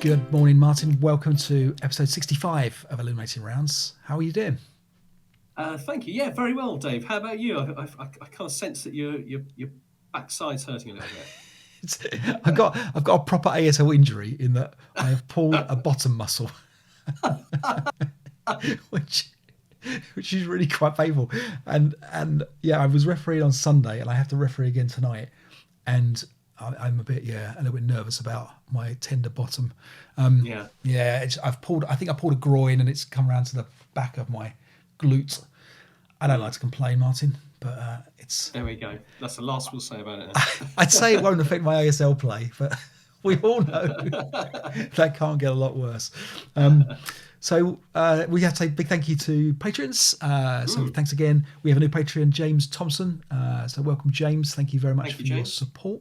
Good morning, Martin. Welcome to episode 65 of Illuminating Rounds. How are you doing? Thank you. Yeah, very well, Dave. How about you? I kind of sense that your backside's hurting a little bit. I've got a proper ASL injury in that I have pulled a bottom muscle, which is really quite painful. And yeah, I was refereeing on Sunday, and I have to referee again tonight. And I'm a little bit nervous about my tender bottom. Yeah. Yeah, I think I pulled a groin, and it's come around to the back of my glute. I don't like to complain, Martin, but it's. There we go. That's the last we'll say about it now. I'd say it won't affect my ASL play, but we all know that can't get a lot worse. So we have to say a big thank you to patrons. So thanks again. We have a new Patreon, James Thompson. So welcome, James. Thank you very much for your support.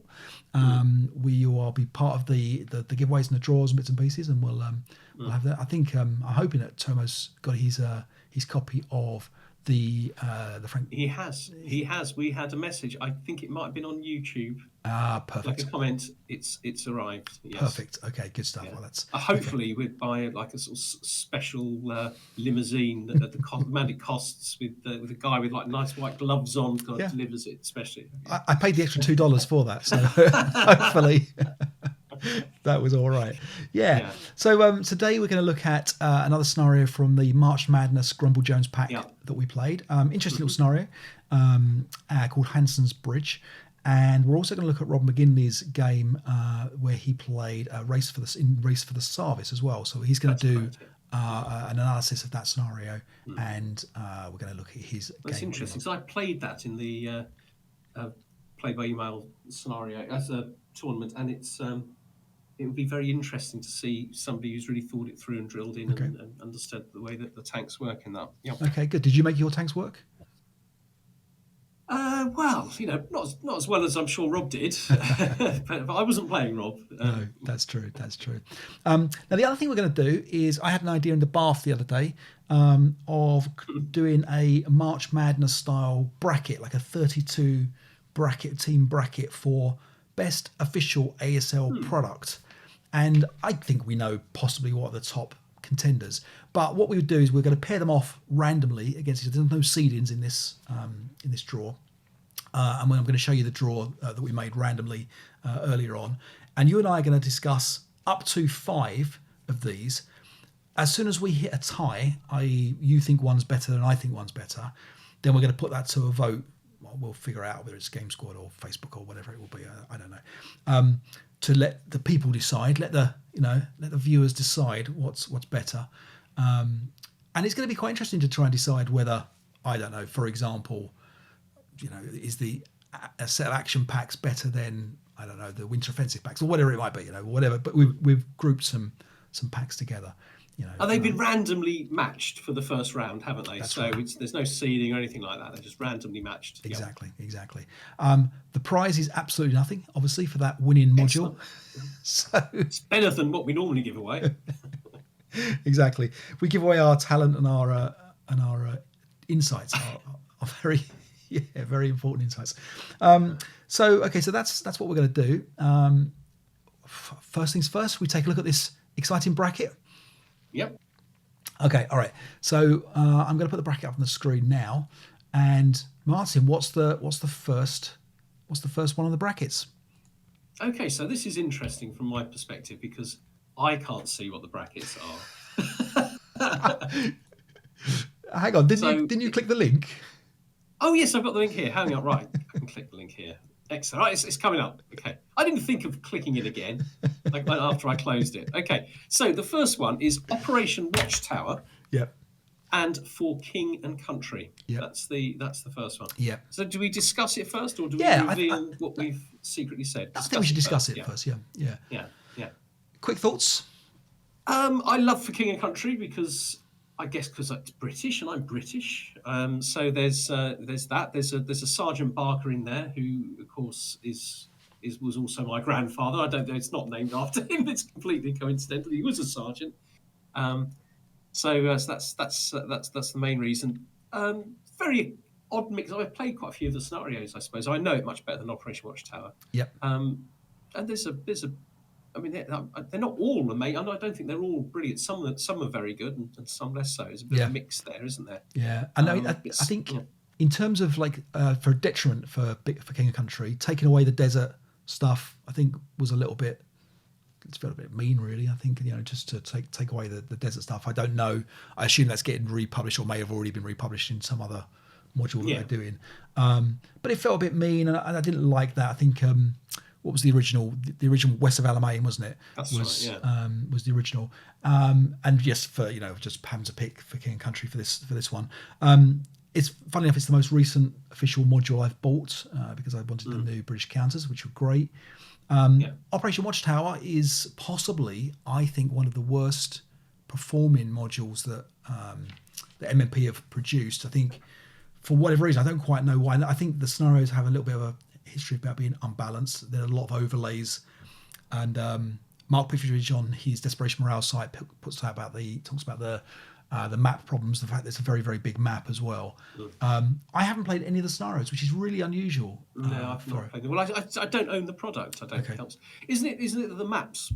We will be part of the giveaways and the draws and bits and pieces, and we'll have that. I think I'm hoping that Tomo's got his copy of the Frank. He has. We had a message. I think it might have been on YouTube. Perfect. Like a comment. It's arrived. Yes. Perfect. Okay, good stuff. Yeah. Well, that's hopefully we'd buy like a sort of special limousine at the amount it costs with a guy with like nice white gloves on delivers it especially. I paid the extra $2 for that, so hopefully that was all right. Yeah. So today we're going to look at another scenario from the March Madness Grumble Jones pack that we played. Interesting little scenario called Hanson's Bridge. And we're also going to look at Rob McGinley's game where he played Race for the Sarvis as well. So he's going to do an analysis of that scenario, and we're going to look at his game. That's interesting. So I played that in the play by email scenario as a tournament, and it would be very interesting to see somebody who's really thought it through and drilled in and understood the way that the tanks work in that. Yeah. Okay, good. Did you make your tanks work? Well, not as well as I'm sure Rob did, but I wasn't playing Rob. No, that's true. Now, the other thing we're going to do is I had an idea in the bath the other day of doing a March Madness style bracket, like a 32 team bracket for best official ASL product. And I think we know possibly what are the top contenders. But what we would do is we're going to pair them off randomly against each other. There's no seedings in this draw. And I'm going to show you the draw that we made randomly earlier on. And you and I are going to discuss up to 5 of these. As soon as we hit a tie, i.e. you think one's better than I think one's better, then we're going to put that to a vote. Well, we'll figure out whether it's Game Squad or Facebook or whatever it will be. I don't know. To let the people decide, let the viewers decide what's better. And it's going to be quite interesting to try and decide whether, I don't know, for example, is a set of action packs better than, I don't know, the winter offensive packs or whatever it might be, whatever. But we've grouped some packs together. They've been randomly matched for the first round, haven't they? That's so right. There's no seeding or anything like that. They're just randomly matched. Exactly. The prize is absolutely nothing, obviously, for that winning module. So it's better than what we normally give away. Exactly. We give away our talent and our insights are very very important insights. So that's what we're going to do. First things first, we take a look at this exciting bracket. Yep. Okay. All right. So I'm going to put the bracket up on the screen now. And Martin, what's the first one on the brackets? Okay. So this is interesting from my perspective because I can't see what the brackets are. Hang on. Didn't you click the link? Oh yes, I've got the link here. Hang on. Right. I can click the link here. Excellent. Right, it's coming up. Okay. I didn't think of clicking it again after I closed it. Okay. So the first one is Operation Watchtower. Yep. And For King and Country. Yep. That's the first one. Yeah. So do we discuss it first, or do we reveal what we've secretly said? I think we should discuss it first. Yeah. Quick thoughts. I love For King and Country because it's British and I'm British. So there's that. There's a Sergeant Barker in there who, of course, was also my grandfather. I don't know. It's not named after him. It's completely coincidental. He was a sergeant. So that's the main reason. Very odd mix. I've played quite a few of the scenarios. I suppose I know it much better than Operation Watchtower. Yep. And there's a I mean, they're not all amazing. I don't think they're all brilliant. Some are very good, and some less so. There's a bit of Yeah. a mix there, isn't there? Yeah, and I It's think yeah. in terms of like for a detriment for King of Country, taking away the desert stuff, I think was a little bit. It's felt a bit mean, really. I think just to take away the desert stuff. I don't know. I assume that's getting republished or may have already been republished in some other module that Yeah. they're doing. But it felt a bit mean, and I didn't like that. I think what was the original? The original West of Alamein, wasn't it? That's was right, yeah. was the original. And yes, for just Pam's a pick for King and Country for this one. It's funny enough, it's the most recent official module I've bought because I wanted the new British counters, which were great. Yeah. Operation Watchtower is possibly, I think, one of the worst performing modules that the MMP have produced. I think, for whatever reason, I don't quite know why. I think the scenarios have a little bit of a history about being unbalanced. There are a lot of overlays, and Mark Pittridge on his Desperation Morale site talks about the map problems. The fact that it's a very, very big map as well. I haven't played any of the scenarios, which is really unusual. No, I've not played them. Well, I don't own the product. I don't think it helps. Isn't it that the map's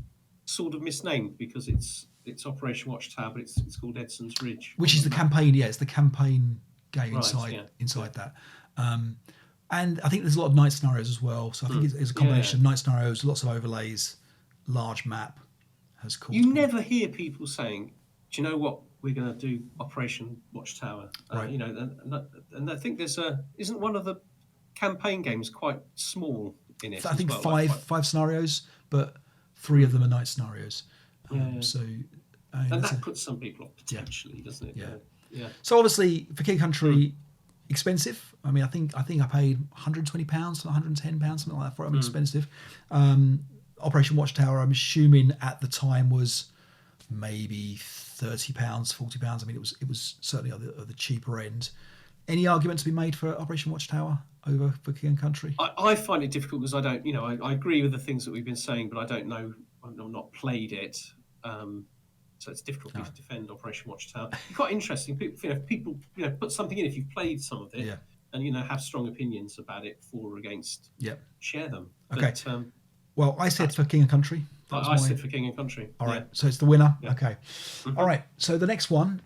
sort of misnamed because it's Operation Watchtower, but it's called Edson's Ridge, which is the campaign. Yeah, it's the campaign game Right, inside that. And I think there's a lot of night scenarios as well. So I think it's a combination of night scenarios, lots of overlays, large map has caused. You never hear people saying, "Do you know what? We're going to do Operation Watchtower." Right. And I think isn't one of the campaign games quite small in it? I think as well, five scenarios, but 3 of them are night scenarios. So and that puts some people off potentially, doesn't it? Yeah. Yeah. So obviously for King Country, expensive. I mean, I think I paid £120, £110, something like that for it. I mean, expensive. Operation Watchtower, I'm assuming at the time was maybe £30, £40. I mean, it was certainly at the cheaper end. Any argument to be made for Operation Watchtower over for King and Country? I find it difficult because I don't, I agree with the things that we've been saying, but I don't know. I've not played it, so it's difficult for me to defend Operation Watchtower. It's quite interesting. People, put something in if you've played some of it, and have strong opinions about it, for or against. Share them. Okay. But, well, I said for King and Country. I said for King and Country. All right, so it's the winner. Yeah. Okay. All right, so the next one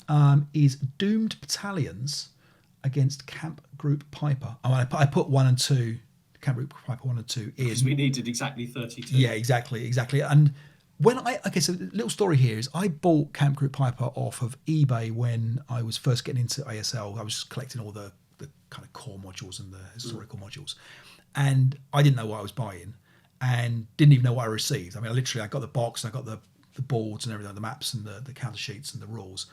is Doomed Battalions against Camp Group Piper. I put 1 and 2, Camp Group Piper 1 and 2 in. Because we needed exactly 32. Yeah, exactly. And so the little story here is I bought Camp Group Piper off of eBay when I was first getting into ASL. I was just collecting all the kind of core modules and the historical modules. And I didn't know what I was buying and didn't even know what I received. I mean, I got the box, and I got the boards and everything, the maps and the counter sheets and the rules.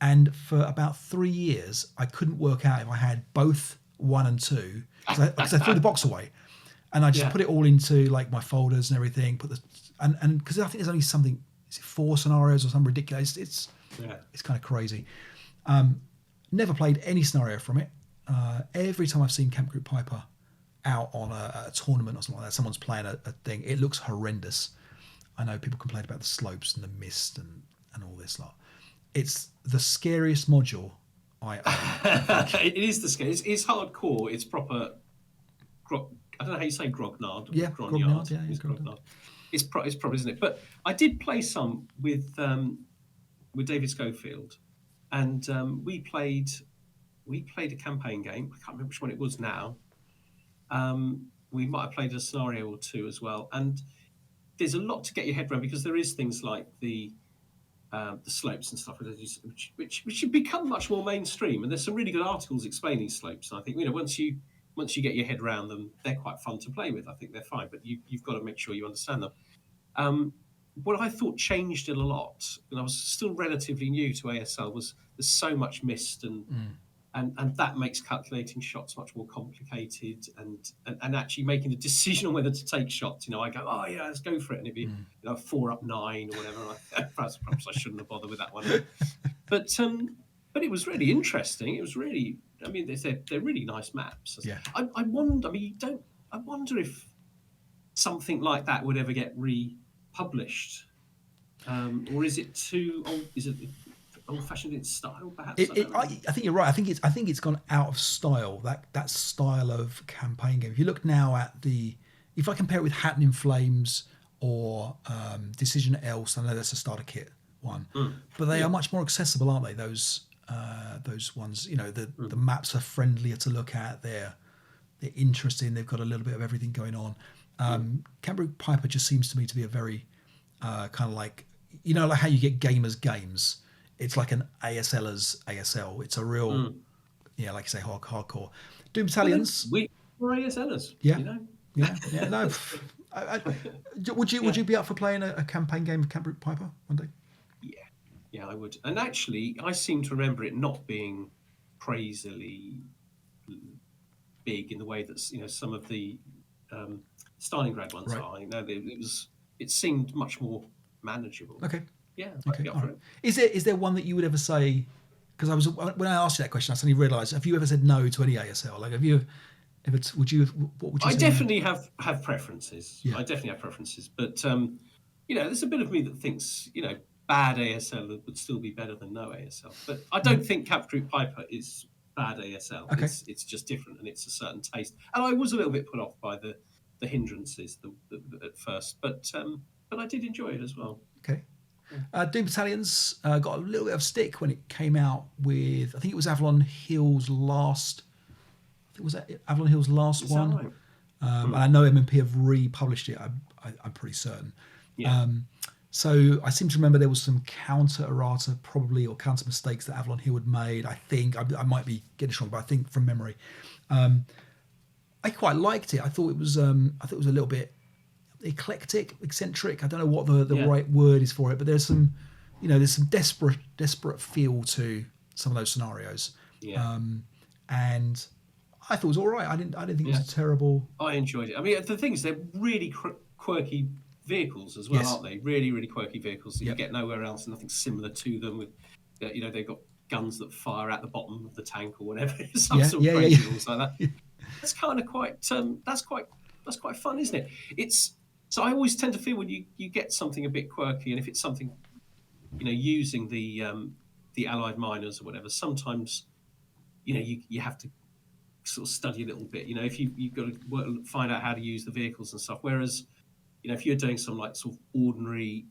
And for about 3 years, I couldn't work out if I had both 1 and 2 because I threw the box away, and I just put it all into like my folders and everything. And because I think there's only something, is it 4 scenarios or something ridiculous? It's kind of crazy. Never played any scenario from it. Every time I've seen Camp Group Piper out on a tournament or something like that, someone's playing a thing, it looks horrendous. I know people complain about the slopes and the mist and all this lot. It's the scariest module I own. It is the scariest. It's hardcore. It's proper. I don't know how you say grognard. Yeah, grognard. Yeah, it's grognard. It's proper, isn't it? But I did play some with David Schofield, and we played a campaign game. I can't remember which one it was now. We might have played a scenario or 2 as well, and there's a lot to get your head around because there is things like the slopes and stuff, which should become much more mainstream. And there's some really good articles explaining slopes. And I think once you get your head around them, they're quite fun to play with. I think they're fine, but you've got to make sure you understand them. What I thought changed it a lot, and I was still relatively new to ASL, was there's so much mist and that makes calculating shots much more complicated and actually making a decision on whether to take shots. I go, oh yeah, let's go for it, and it'd be 4 up 9 or whatever. Perhaps I shouldn't have bothered with that one. But it was really interesting. It was really, I mean, they're really nice maps. Yeah. I wonder if something like that would ever get republished, or is it too old? Is it old-fashioned in style, perhaps? I think you're right. I think it's gone out of style. That style of campaign game. If you look now at if I compare it with Hatton in Flames or Decision Else. I know that's a starter kit one, but they Yeah. are much more accessible, aren't they? Those ones. You know, the maps are friendlier to look at. They're interesting. They've got a little bit of everything going on. Camp Piper just seems to me to be a very kind of like, you know, like how you get gamers games. It's like an ASLer's ASL. It's a real, yeah, like you say, hardcore. Doom But then Battalions. we were ASLers, Yeah, you know. yeah. No, would you be up for playing a campaign game of Camp Piper one day? Yeah, I would. And actually, I seem to remember it not being crazily big in the way that some of the Stalingrad ones Right. are. You know, it seemed much more manageable. Okay. Yeah, I'd Okay. be up All for right. it. Is there one that you would ever say? Because when I asked you that question, I suddenly realised. Have you ever said no to any ASL? Like, have you ever? What would you I say? definitely have preferences. Yeah. I definitely have preferences, but there's a bit of me that thinks bad ASL would still be better than no ASL. But I don't think Camp Group Piper is bad ASL. Okay. It's just different, and it's a certain taste. And I was a little bit put off by the hindrances at first, but I did enjoy it as well. Okay. Doom Battalions got a little bit of stick when it came out with. I think it was Avalon Hill's last. I think was that Avalon Hill's last Is one. that right? And I know MMP have republished it. I'm pretty certain. Yeah. So I seem to remember there was some counter errata, probably, or counter mistakes that Avalon Hill had made. I think I might be getting it wrong, but I think from memory, I quite liked it. I thought it was a little bit eclectic, eccentric. I don't know what the right word is for it, but there's some desperate feel to some of those scenarios. Yeah. And I thought it was all right. I didn't think it was a terrible. I enjoyed it. I mean, the thing is, they're really quirky vehicles as well, aren't they? Really, really quirky vehicles that you get nowhere else, nothing similar to them. With, they've got guns that fire at the bottom of the tank or whatever. Some sort of crazy rules like that. That's kind of quite. That's quite fun, isn't it? So I always tend to feel when you get something a bit quirky, and if it's something, using the Allied miners or whatever, sometimes, you have to sort of study a little bit. If you've got to find out how to use the vehicles and stuff. Whereas, if you're doing some like sort of ordinary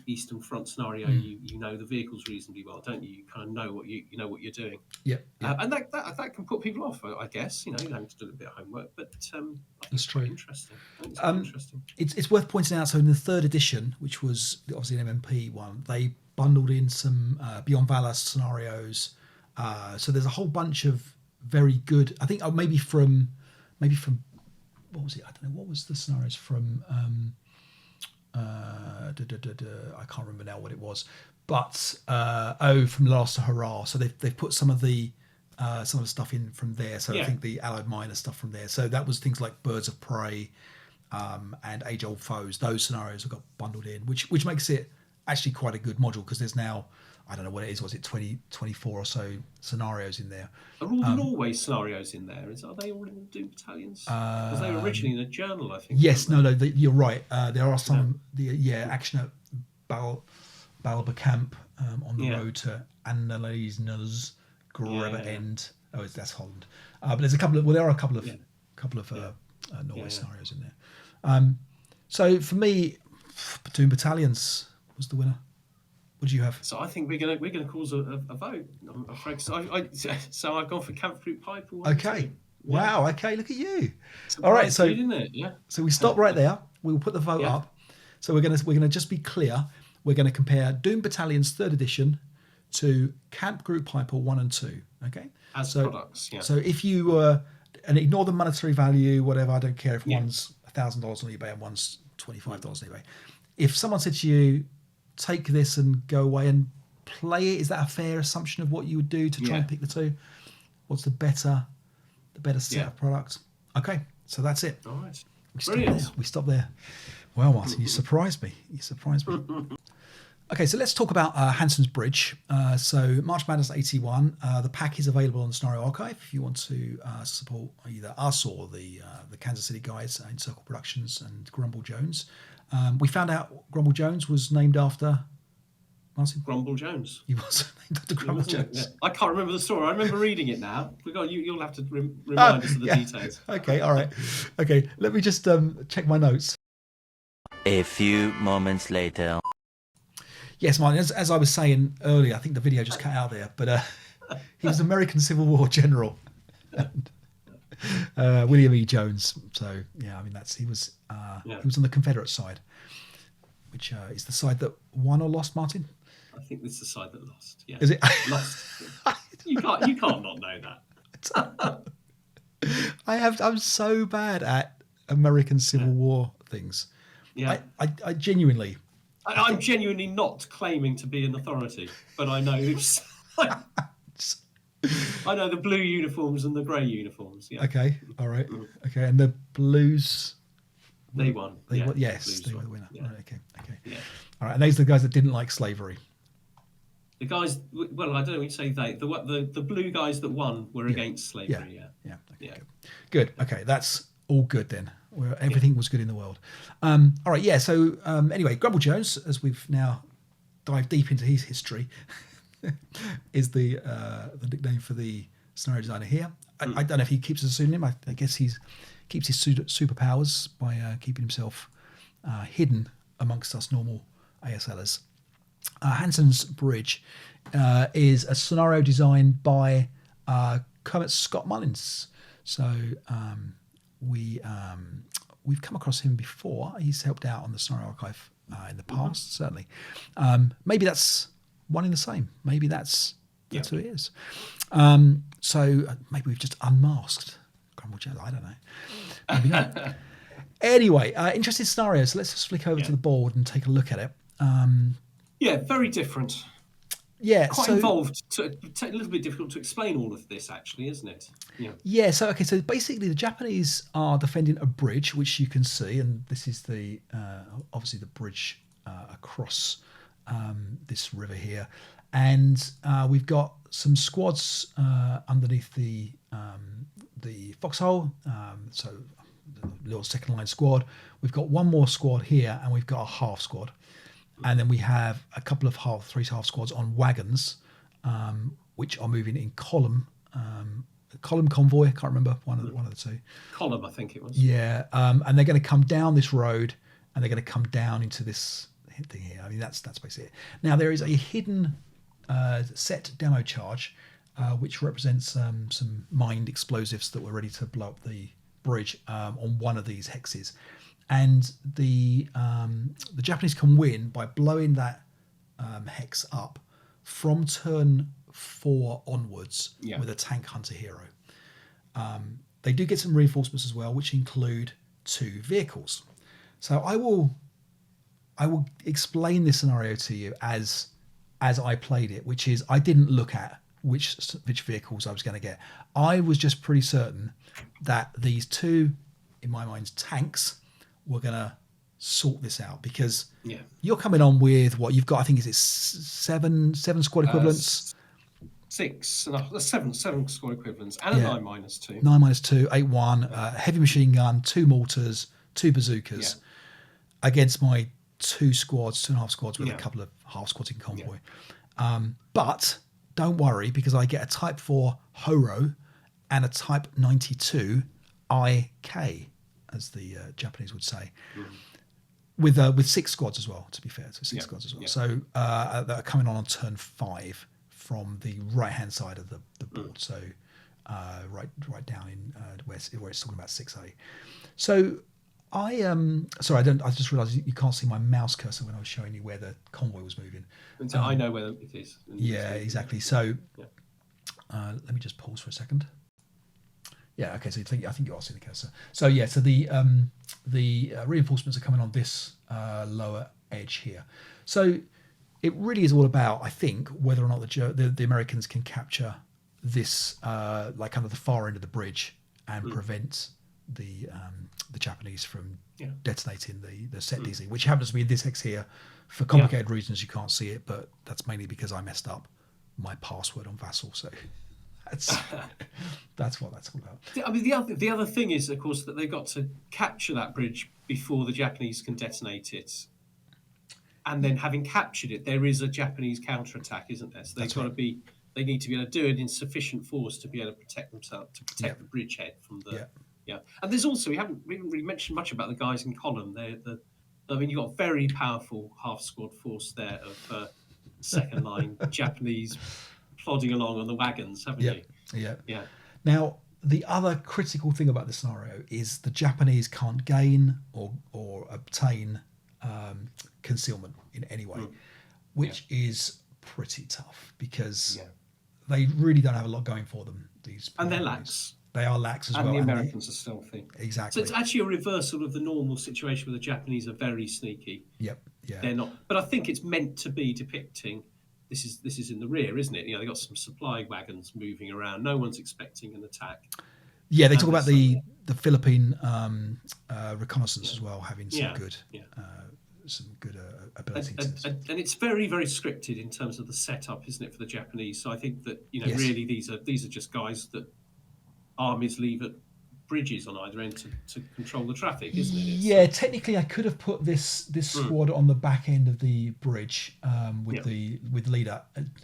Eastern Front scenario, you know the vehicles reasonably well, don't you? You kind of know what you're doing. Yeah. And that can put people off, I guess. You have to do a bit of homework, but I think that's true. Interesting. It's quite interesting. It's worth pointing out. So in the third edition, which was obviously an MMP one, they bundled in some Beyond Valor scenarios. So there's a whole bunch of very good. I think maybe from what was it? I don't know. What was the scenarios from? I can't remember now what it was, but from Last Hurrah. So they've put some of the stuff in from there. So I think the Allied Miner stuff from there. So that was things like Birds of Prey and Age Old Foes. Those scenarios have got bundled in, which makes it actually quite a good module because there's now, I don't know what it is. Was it 24 or so scenarios in there? Are all the Norway scenarios in there? Are they all in the Doom Battalions? Because they were originally in a journal, I think. Yes, no, you're right. There are some. Action at Balba Camp on the road to Anneliesnus Greba End. Oh, that's Holland. But there's a couple of. Well, there are a couple of Norway scenarios in there. So for me, Doom Battalions was the winner. What do you have? So I think we're gonna cause a vote. I'm afraid. So I've gone for Camp Group Piper. Okay. Wow. Okay. Look at you. Surprised All right. So you, didn't it? Yeah. So we stop right there. We'll put the vote up. So we're gonna just be clear. We're gonna compare Doom Battalion's third edition to Camp Group Piper 1 and 2. Okay. As products. Yeah. So if you were, and ignore the monetary value, whatever. I don't care if one's $1,000 on eBay and one's $25 on eBay. If someone said to you, take this and go away and play it, is that a fair assumption of what you would do to try and pick the two? What's the better set of products? Okay, so that's it. All right. We stop there. Well, Martin, you surprised me. Okay, so let's talk about Hanson's Bridge. So March Madness 81. The pack is available on the Scenario Archive if you want to support either us or the Kansas City guys in Circle Productions and Grumble Jones. We found out Grumble Jones was named after Martin. Grumble Jones. He was named after Grumble Jones. Yeah. I can't remember the story. I remember reading it now. You'll have to remind us of the details. Okay, all right. Okay, let me just check my notes. A few moments later. Yes, Martin, as I was saying earlier, I think the video just cut out there, but he was American Civil War general, William E. Jones. So yeah, I mean he was on the Confederate side, which is the side that won or lost, Martin. I think this is the side that lost. Yeah, Is it? Lost. You can't not know that. I'm so bad at American Civil War things. Yeah. I genuinely. I'm genuinely not claiming to be an authority, but I know I know the blue uniforms and the grey uniforms. Yeah. Okay. All right. Okay. And the Blues. They won. Yes, they were the winner. Yeah. Right, okay. Yeah. All right. And these are the guys that didn't like slavery. The guys. Well, I don't know what you say. The blue guys that won were against slavery. Yeah. Okay, good. Okay. That's all good then. Where everything was good in the world. All right. Yeah. So anyway, Grumble Jones, as we've now dived deep into his history, is the nickname for the scenario designer here. I don't know if he keeps a pseudonym. I guess he keeps his superpowers by keeping himself hidden amongst us normal ASLers. Hanson's Bridge is a scenario designed by Kermit Scott Mullins. So we've come across him before. He's helped out on the Scenario Archive in the past, certainly. Maybe that's one in the same. Maybe that's who it is. So maybe we've just unmasked Grumble Jones. I don't know. Maybe not. Anyway, interesting scenario. So let's just flick over to the board and take a look at it. Very different. Yeah, quite involved. A little bit difficult to explain all of this, actually, isn't it? Yeah. So basically, the Japanese are defending a bridge, which you can see, and this is the obviously the bridge across this river here, and we've got some squads underneath the foxhole. So the little second line squad. We've got one more squad here, and we've got a half squad. And then we have a couple of three half squads on wagons, which are moving in column convoy. I can't remember one of the two. Column, I think it was. Yeah, and they're going to come down this road, and they're going to come down into this thing here. I mean, that's basically it. Now there is a hidden set demo charge, which represents some mined explosives that were ready to blow up the bridge on one of these hexes. And the Japanese can win by blowing that hex up from turn 4 onwards with a tank hunter hero. They do get some reinforcements as well, which include 2 vehicles. So I will explain this scenario to you as I played it, which is I didn't look at which vehicles I was going to get. I was just pretty certain that these 2, in my mind, tanks were going to sort this out, because you're coming on with what you've got. I think is it 7 squad equivalents, 7 squad equivalents, and a 9-2. 9-2, 8-1, heavy machine gun, 2 mortars, 2 bazookas, against my 2 squads, 2.5 squads with a couple of half squads in convoy. But don't worry, because I get a Type 4 Horo and a Type 92 IK, as the Japanese would say, with 6 squads as well, to be fair. So 6 squads as well. So that are coming on turn 5 from the right-hand side of the board. So right down in where it's talking about 6A. So I just realised you can't see my mouse cursor when I was showing you where the convoy was moving. So I know where it is. Yeah, exactly. So let me just pause for a second. Yeah, okay, so I think you are seeing the cursor. So yeah, so the reinforcements are coming on this lower edge here. So it really is all about, I think, whether or not the Americans can capture this like kind of the far end of the bridge and prevent the Japanese from detonating the set DZ, which happens to be in this hex here. For complicated reasons, you can't see it, but that's mainly because I messed up my password on Vassal. So that's what that's all about. I mean, the other thing is, of course, that they've got to capture that bridge before the Japanese can detonate it. And then, having captured it, there is a Japanese counterattack, isn't there? So they need to be able to do it in sufficient force to be able to protect themselves, to protect the bridgehead from the. And there's also we haven't really mentioned much about the guys in column. They're I mean, you've got a very powerful half squad force there of second line Japanese plodding along on the wagons, haven't you? Yeah. Yeah. Now, the other critical thing about this scenario is the Japanese can't gain or obtain concealment in any way, which is pretty tough because they really don't have a lot going for them. And they're lax. They are lax as well. And the Americans are stealthy. Exactly. So it's actually a reversal of the normal situation where the Japanese are very sneaky. Yep. Yeah. They're not. But I think it's meant to be depicting this is in the rear, isn't it? They've got some supply wagons moving around. No one's expecting an attack. Yeah, they talk about the Philippine reconnaissance as well, having some good abilities. And it's very, very scripted in terms of the setup, isn't it, for the Japanese? So I think that really these are just guys that armies leave at bridges on either end to control the traffic, isn't it? Technically, I could have put this squad on the back end of the bridge with leader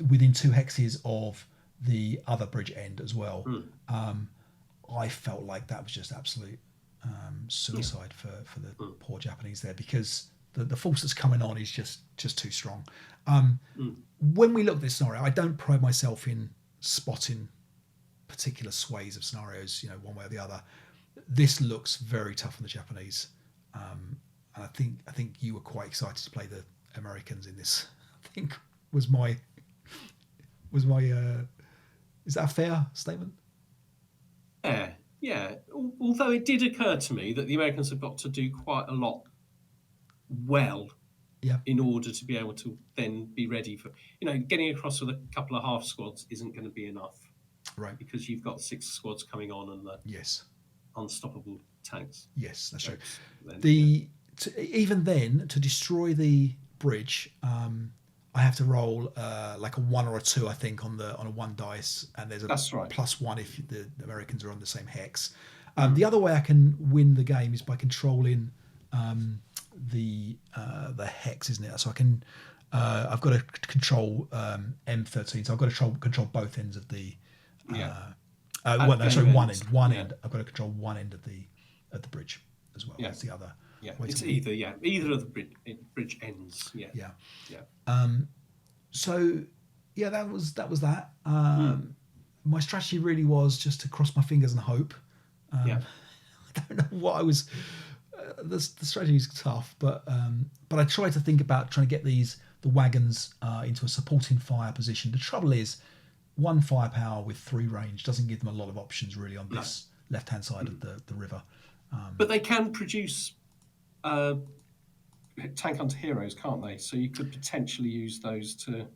within 2 hexes of the other bridge end as well. I felt like that was just absolute suicide for the poor Japanese there, because the force that's coming on is just too strong. When we look at this scenario, I don't pride myself in spotting particular sways of scenarios, one way or the other. This looks very tough on the Japanese, and I think you were quite excited to play the Americans in this. I think was my is that a fair statement? Yeah. Although it did occur to me that the Americans have got to do quite a lot in order to be able to then be ready for, getting across with a couple of half squads isn't going to be enough. Right. Because you've got 6 squads coming on and the unstoppable tanks. Yes, that's true. Then, even then, to destroy the bridge, I have to roll like a 1 or a 2, I think, on a 1 dice, and there's a +1 if the Americans are on the same hex. The other way I can win the game is by controlling the hex, isn't it? So I can I've got to control M13, so I've got to control both ends of the one end. I've got to control one end of the bridge as well. That's the other. Yeah, it's either of the bridge ends. Yeah. So that was that. My strategy really was just to cross my fingers and hope. I don't know what I was. The strategy is tough, but I tried to think about trying to get the wagons into a supporting fire position. The trouble is, 1 firepower with 3 range doesn't give them a lot of options really on this left-hand side of the river. But they can produce tank hunter heroes, can't they? So you could potentially use those to.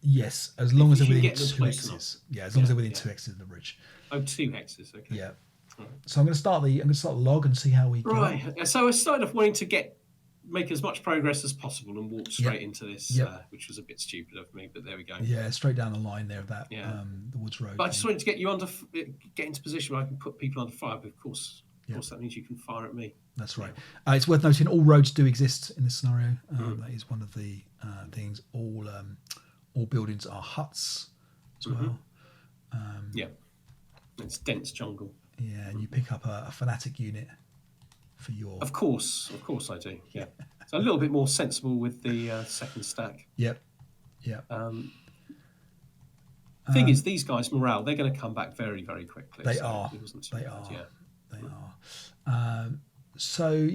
Yes, as long as they're within 2 hexes. Yeah, as long as they're within 2 hexes of the bridge. Oh, 2 hexes. Okay. Yeah. Right. So I'm going to start the log and see how we go. Right. So I started off wanting to make as much progress as possible and walk straight into this, which was a bit stupid of me, but there we go. Yeah, straight down the line there of that the Woods Road. But I just wanted to get you get into position where I can put people under fire. But of course, that means you can fire at me. That's right. It's worth noting all roads do exist in this scenario. That is one of the things. All buildings are huts as well. It's dense jungle. Yeah, and you pick up a fanatic unit for your. Of course I do. Yeah, so a little bit more sensible with the second stack. Yep. Thing is, these guys' morale, they're going to come back very, very quickly. They are. So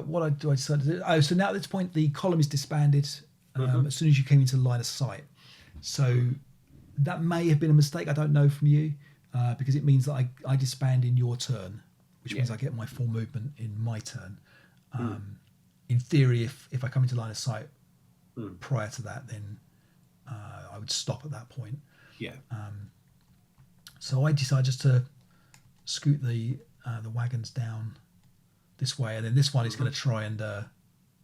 what do I decide to do? Oh, so now at this point the column is disbanded as soon as you came into line of sight. So that may have been a mistake. I don't know from you because it means that I disband in your turn, which means I get my full movement in my turn. In theory, if I come into line of sight prior to that, then I would stop at that point. Yeah. So I decide just to scoot the wagons down this way, and then this one is going to try and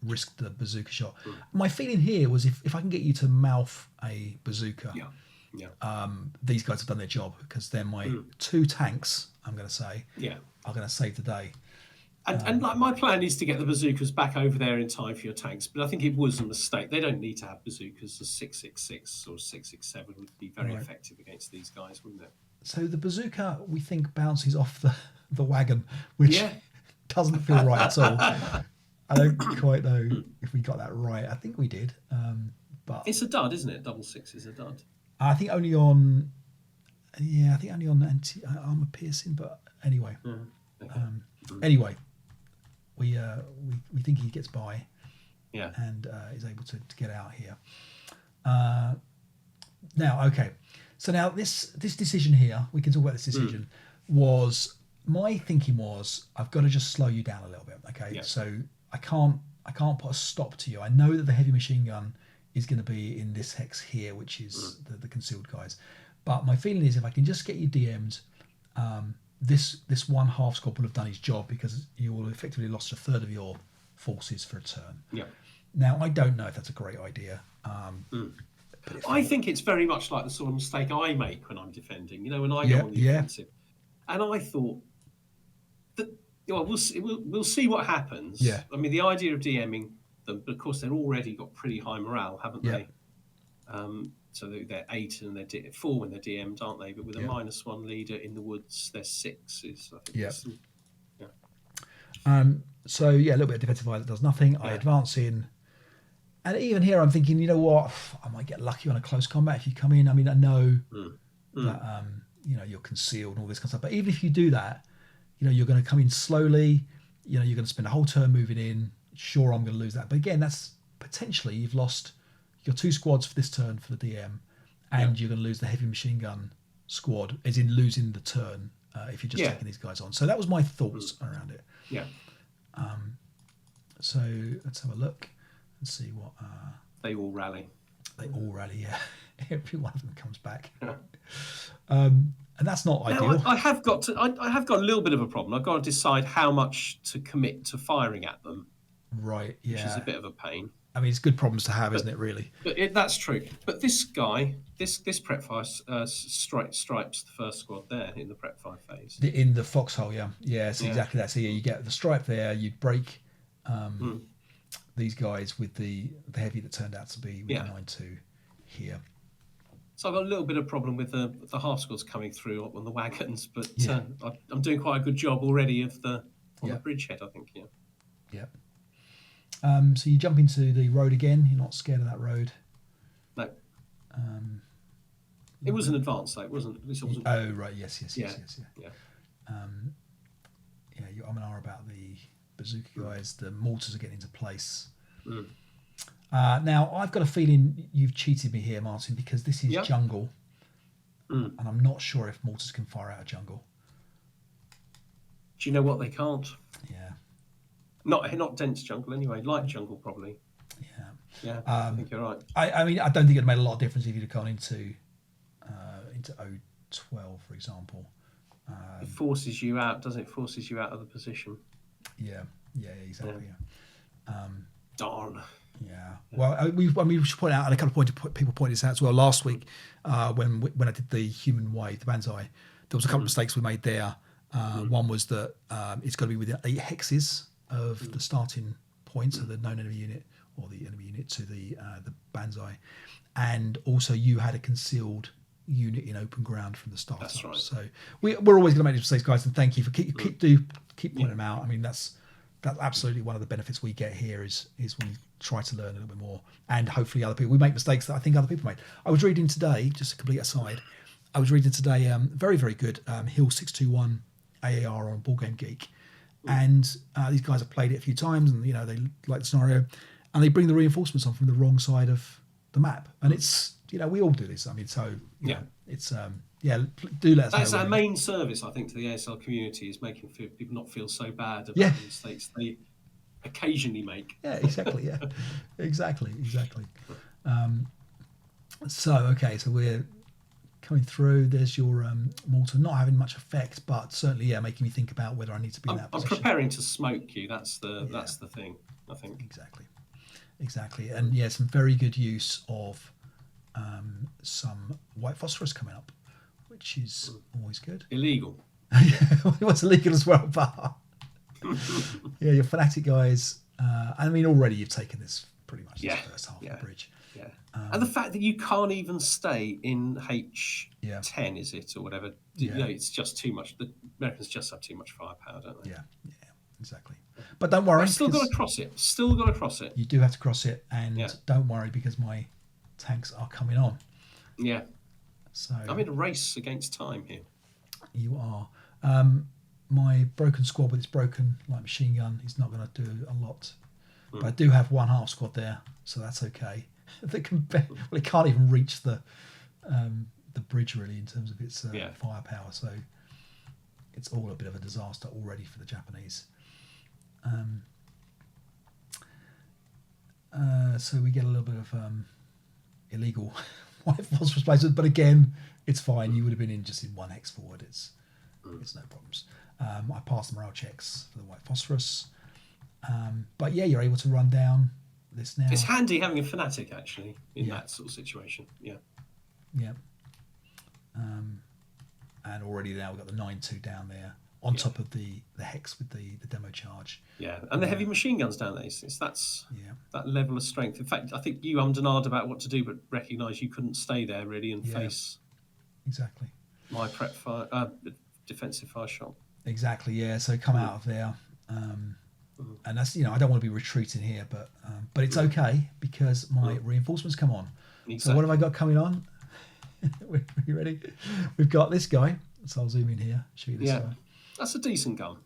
risk the bazooka shot. My feeling here was if I can get you to mouth a bazooka, these guys have done their job, because they're my 2 tanks. I'm going to say, are going to save the day. And like my plan is to get the bazookas back over there in time for your tanks, but I think it was a mistake. They don't need to have bazookas. A 6.66 or 6.67 would be very effective against these guys, wouldn't it? So the bazooka, we think, bounces off the wagon, which doesn't feel right at all. I don't quite know if we got that right. I think we did, but It's a dud, isn't it? 6 is a dud. I think only on anti armor piercing. But anyway, Okay. anyway, we think he gets by, Yeah. and is able to get out here. Now, okay, so now this decision here, we can talk about this decision. Was my thinking was I've got to just slow you down a little bit. Okay, so I can't put a stop to you. I know that the heavy machine gun is going to be in this hex here, which is the concealed guys. But my feeling is if I can just get you DM'd, this one half squad will have done his job because you will have effectively lost a third of your forces for a turn. Yeah. Now, I don't know if that's a great idea. I think it's very much like the sort of mistake I make when I'm defending. When I go on the offensive, and I thought that we'll see what happens. Yeah. I mean, the idea of DMing them, but of course they're already got pretty high morale, haven't they? So they're 8 and they're 4 when they're DM'd, aren't they? But with a -1 leader in the woods, they're 6. So a little bit of defensive that does nothing. I advance in, and even here I'm thinking, you know what? I might get lucky on a close combat if you come in. I mean, I know that you're concealed and all this kind of stuff, but even if you do that, you're going to come in slowly. You're going to spend a whole turn moving in. Sure, I'm going to lose that, but again, that's potentially you've lost your 2 squads for this turn for the DM, and you're going to lose the heavy machine gun squad, as in losing the turn if you're just taking these guys on. So that was my thoughts around it. Yeah. So let's have a look and see what they all rally. They all rally, yeah. Every one of them comes back, and that's not ideal. I have got a little bit of a problem. I've got to decide how much to commit to firing at them. Right. Yeah. Which is a bit of a pain. I mean, it's good problems to have, isn't it? Really. But that's true. But this guy, this prep fire stripes the first squad there in the prep fire phase. In the foxhole, yeah. So exactly that. So you get the stripe there. You break these guys with the heavy that turned out to be with 9-2 here. So I've got a little bit of problem with the half squads coming through on the wagons, but I'm doing quite a good job already of the bridgehead, I think. Yeah. So you jump into the road again. You're not scared of that road. No. It was an advance, though. It wasn't. Oh right, yes. Yeah. You're about the bazooka guys. The mortars are getting into place. Now I've got a feeling you've cheated me here, Martin, because this is jungle, and I'm not sure if mortars can fire out of jungle. Do you know what? They can't. Yeah. Not dense jungle anyway. Light jungle probably. Yeah. I think you're right. I mean, I don't think it made a lot of difference if you'd have gone into O12, for example. It forces you out, doesn't it? Forces you out of the position. Yeah, exactly. Yeah. Darn. Yeah. Well, we should point out, and a couple of people pointed this out as well last week when I did the human wave, the banzai. There was a couple of mistakes we made there. One was that it's got to be within 8 hexes of the starting point, so the known enemy unit or the enemy unit to the banzai, and also you had a concealed unit in open ground from the start. That's right. So we're always going to make these mistakes, guys, and thank you for keep pointing them out. I mean, that's absolutely one of the benefits we get here is we try to learn a little bit more, and hopefully other people, we make mistakes that I think other people made. I was reading today, just a complete aside, very, very good Hill 621 AAR on Ball Game Geek. And these guys have played it a few times, and they like the scenario, and they bring the reinforcements on from the wrong side of the map. And it's we all do this. I mean, so it's do let us know. That's our main service, I think, to the ASL community, is making people not feel so bad about the mistakes they occasionally make. Yeah, exactly. Yeah, exactly. So we're coming through. There's your mortar, not having much effect, but certainly making me think about whether I need to be in that position. I'm preparing to smoke you. That's the thing, I think. Exactly. And some very good use of some white phosphorus coming up, which is always good. Illegal. It was illegal as well, but your fanatic guys. I mean, already you've taken this pretty much this first half of the bridge. Yeah. And the fact that you can't even stay in H10, is it, or whatever? It's just too much. The Americans just have too much firepower, don't they? Yeah, exactly. But don't worry. I've still got because to cross it. Still got to cross it. You do have to cross it, and Yeah. don't worry because my tanks are coming on. Yeah. So I'm in a race against time here. you are. My broken squad with its broken light machine gun is not going to do a lot. But I do have one half squad there, so that's okay. It can't even reach the bridge really in terms of its firepower. So it's all a bit of a disaster already for the Japanese. So we get a little bit of illegal white phosphorus placement, but again, it's fine. You would have been in just in one hex forward. It's no problems. I passed the morale checks for the white phosphorus. But yeah, you're able to run down this now. It's handy having a fanatic actually in that sort of situation. Yeah. Yeah. And already now we've got the 9-2 down there on top of the hex with the demo charge. Yeah, and the heavy machine guns down there. It's that level of strength. In fact, I think you and ahed about what to do, but recognise you couldn't stay there really and face exactly my prep fire, defensive fire shot. Exactly, yeah. So come out of there, and that's I don't want to be retreating here, but it's okay because my reinforcements come on. Exactly. So what have I got coming on? Are you ready? We've got this guy. So I'll zoom in here. Show you this guy. That's a decent gun.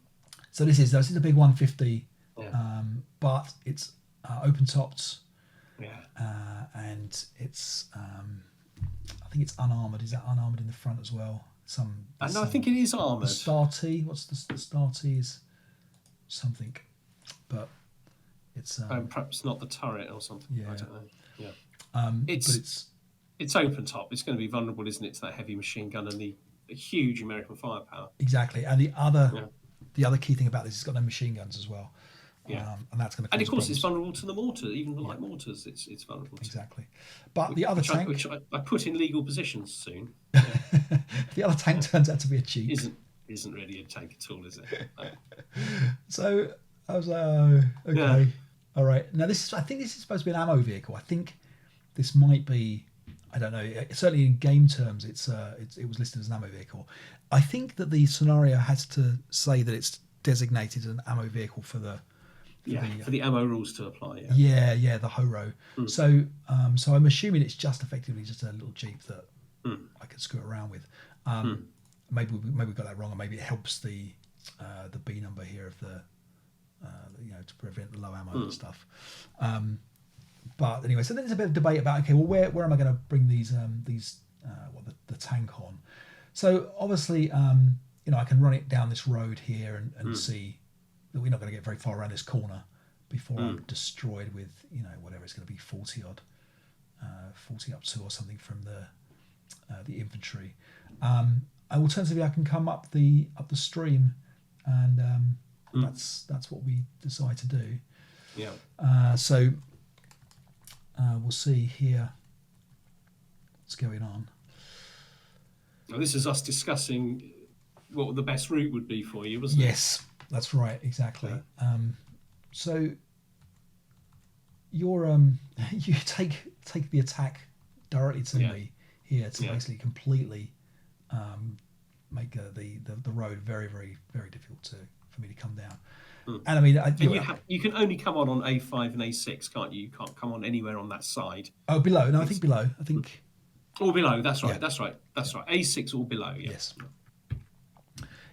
So this is a big 150, Yeah. but it's open topped. Yeah. And it's I think it's unarmored. Is that unarmored in the front as well? I think it is armoured. The Star T. What's the Star T is something, but it's perhaps not the turret or something. Yeah. I don't know. Yeah. It's open top. It's going to be vulnerable, isn't it, to that heavy machine gun and the huge American firepower. Exactly. And the other key thing about this is it's got no machine guns as well. Yeah. And that's going to. And of course, problems. it's vulnerable to the mortar, even the light mortars. It's vulnerable. Exactly. But the other tank, which I put in legal positions soon. The other tank turns out to be a cheat. Isn't really a tank at all, is it? No. So I was like, oh, okay, all right. Now I think this is supposed to be an ammo vehicle. I think this might be. I don't know. Certainly in game terms, it was listed as an ammo vehicle. I think that the scenario has to say that it's designated as an ammo vehicle for the ammo rules to apply. Yeah, the Horo. So I'm assuming it's just effectively just a little Jeep that I can screw around with. Maybe we got that wrong, or maybe it helps the B number here of the to prevent the low ammo and stuff. But anyway, so then there's a bit of debate about well, where am I going to bring the tank on? So obviously, I can run it down this road here and see that we're not going to get very far around this corner before I'm destroyed with whatever it's going to be 40 up to or something from the infantry. Alternatively, I can come up the stream, and that's what we decide to do. Yeah. So we'll see here what's going on. Now, this is us discussing what the best route would be for you, wasn't it? Yes, that's right, exactly. Yeah. So you're you take the attack directly to me here to basically completely make the road very, very, very difficult for me to come down. And I mean, you can only come on A5 and A6, can't you? You can't come on anywhere on that side. Oh, below? No, I think below. I think all below. That's right. Yeah. That's right. Right. A6 all below. Yeah. Yes.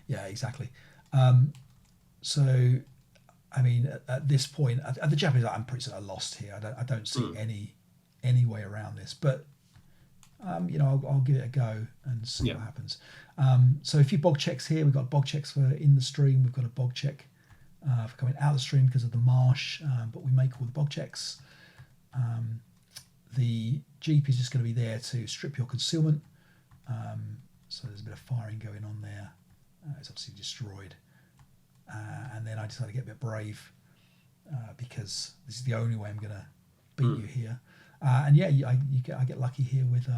Yeah, exactly. So, I mean, at this point, at the Japanese, I'm pretty sort of lost here. I don't see any way around this, but I'll give it a go and see what happens. So a few bog checks here. We've got bog checks for in the stream. We've got a bog check for coming out of the stream because of the marsh, but we make all the bog checks. The Jeep is just going to be there to strip your concealment. So there's a bit of firing going on there. It's obviously destroyed. And then I decided to get a bit brave because this is the only way I'm going to beat you here. And I get lucky here with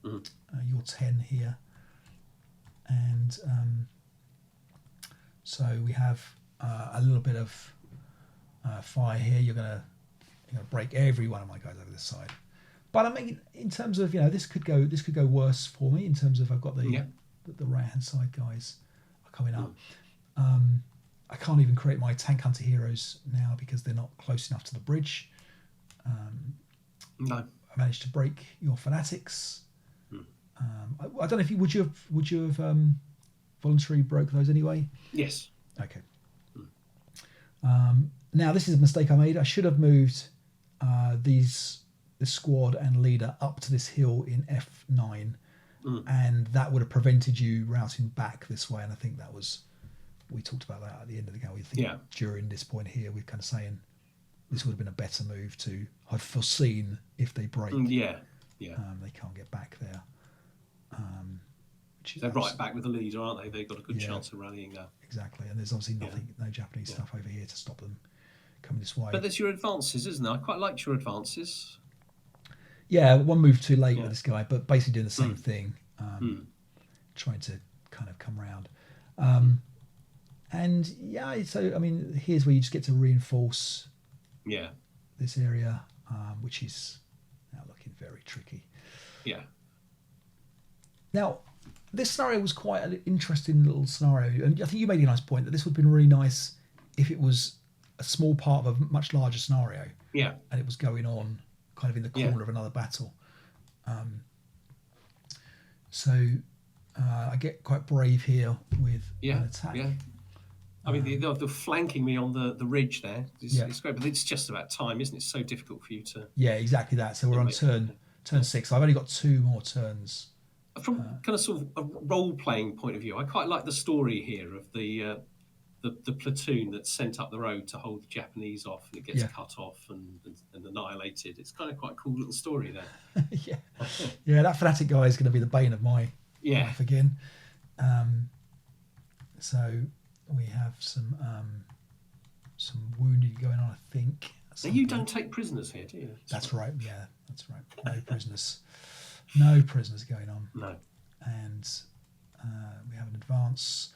your 10 here. And so we have a little bit of fire here. You're gonna break every one of my guys over this side. But I mean, in terms of this could go worse for me in terms of I've got the right hand side guys are coming up. I can't even create my tank hunter heroes now because they're not close enough to the bridge. No. I managed to break your fanatics. I don't know if you would you have voluntarily broke those anyway. Yes. Okay. Now this is a mistake I made. I should have moved this squad and leader up to this hill in F9, and that would have prevented you routing back this way. And I think we talked about that at the end of the game. We think during this point here, we're kind of saying this would have been a better move to have foreseen if they break. They can't get back there. They're right back with the leader, aren't they? They've got a good chance of rallying now. Exactly, and there's obviously no Japanese stuff over here to stop them coming this way. But there's your advances, isn't there? I quite liked your advances. Yeah, one move too late with this guy, but basically doing the same thing, trying to kind of come round. And so I mean, here's where you just get to reinforce this area, which is now looking very tricky. Yeah. Now, this scenario was quite an interesting little scenario, and I think you made a nice point that this would have been really nice if it was a small part of a much larger scenario. Yeah. And it was going on kind of in the corner of another battle. So I get quite brave here with an attack. Yeah. I mean, they're flanking me on the ridge there. It's great, but it's just about time, isn't it? It's so difficult for you to... Yeah, exactly that. So we're on turn 6. I've only got 2 more turns. From kind of sort of a role-playing point of view, I quite like the story here of the platoon that's sent up the road to hold the Japanese off, and it gets cut off and annihilated. It's kind of quite a cool little story there. Yeah, that fanatic guy is going to be the bane of my life again. So we have some wounded going on, I think. Now you don't take prisoners here, do you? That's right. Yeah, that's right. No prisoners. No prisoners going on. No. And we have an advance.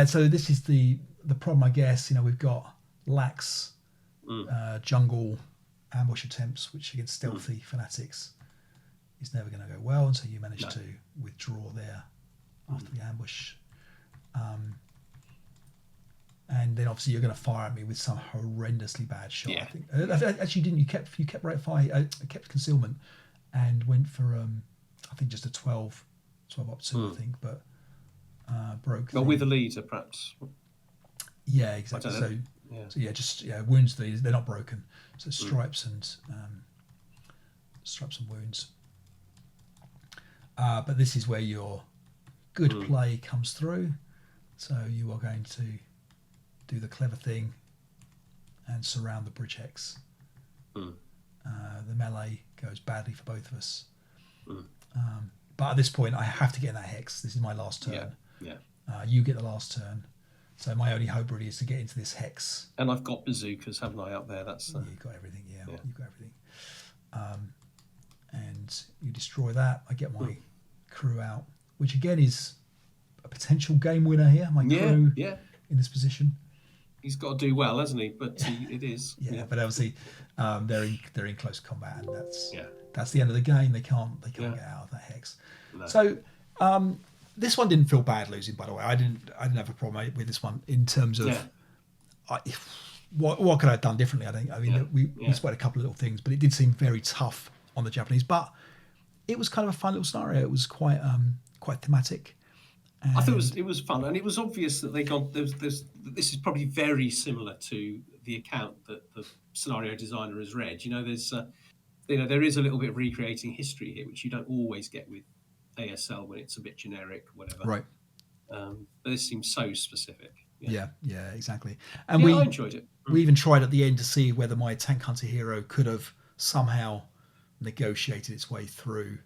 So this is the problem, I guess. You know, we've got lax jungle ambush attempts, which against stealthy fanatics is never going to go well. And so you manage to withdraw there after the ambush. And then obviously you're going to fire at me with some horrendously bad shot. Yeah. I think. Actually, didn't you kept right fire? Kept concealment and went for I think just a 12 up 2, I think, but broke. Well, with a leader, perhaps. Yeah, exactly. So wounds. They're not broken. So stripes and wounds. But this is where your good play comes through. So you are going to do the clever thing and surround the bridge hex. The melee goes badly for both of us. But at this point, I have to get in that hex. This is my last turn. You get the last turn. So my only hope really is to get into this hex. And I've got bazookas, haven't I, up there? That's You've got everything, You've got everything. And you destroy that. I get my crew out, which again is a potential game winner here. My crew in this position. He's got to do well, hasn't he? But it is. But obviously they're in close combat, and that's the end of the game. They can't get out of that hex. No. So this one didn't feel bad losing. By the way, I didn't have a problem with this one in terms of what could I have done differently. I mean, we spotted a couple of little things, but it did seem very tough on the Japanese. But it was kind of a fun little scenario. It was quite thematic. I thought it was fun, and it was obvious that they got. This is probably very similar to the account that the scenario designer has read. You know, there is a little bit of recreating history here, which you don't always get with ASL when it's a bit generic, whatever. Right. But this seems so specific. Yeah, exactly. And I enjoyed it. We even tried at the end to see whether my tank hunter hero could have somehow negotiated its way through.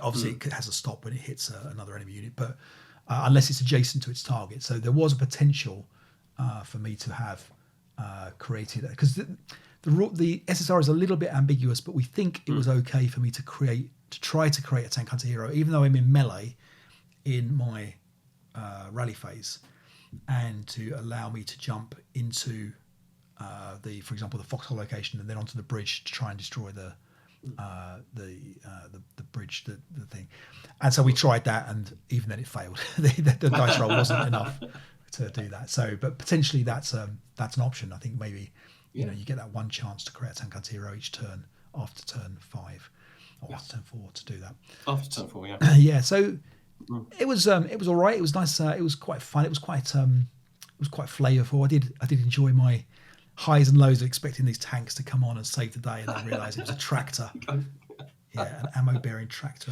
Obviously, it has a stop when it hits another enemy unit, but unless it's adjacent to its target. So there was a potential for me to have created that, because the SSR is a little bit ambiguous, but we think it was okay for me to try to create a tank hunter hero, even though I'm in melee in my rally phase, and to allow me to jump into for example, the foxhole location and then onto the bridge to try and destroy the bridge, the thing. And so we tried that, and even then it failed. The dice roll wasn't enough to do that. So, but potentially that's an option. I think maybe you get that one chance to create a 10 card hero each turn after turn 5 or after turn 4 to do that. After turn 4, yeah. Yeah. So it was all right. It was nice. It was quite fun. It was quite flavourful. I did enjoy my highs and lows of expecting these tanks to come on and save the day, and then realise it was a tractor. Yeah, an ammo bearing tractor.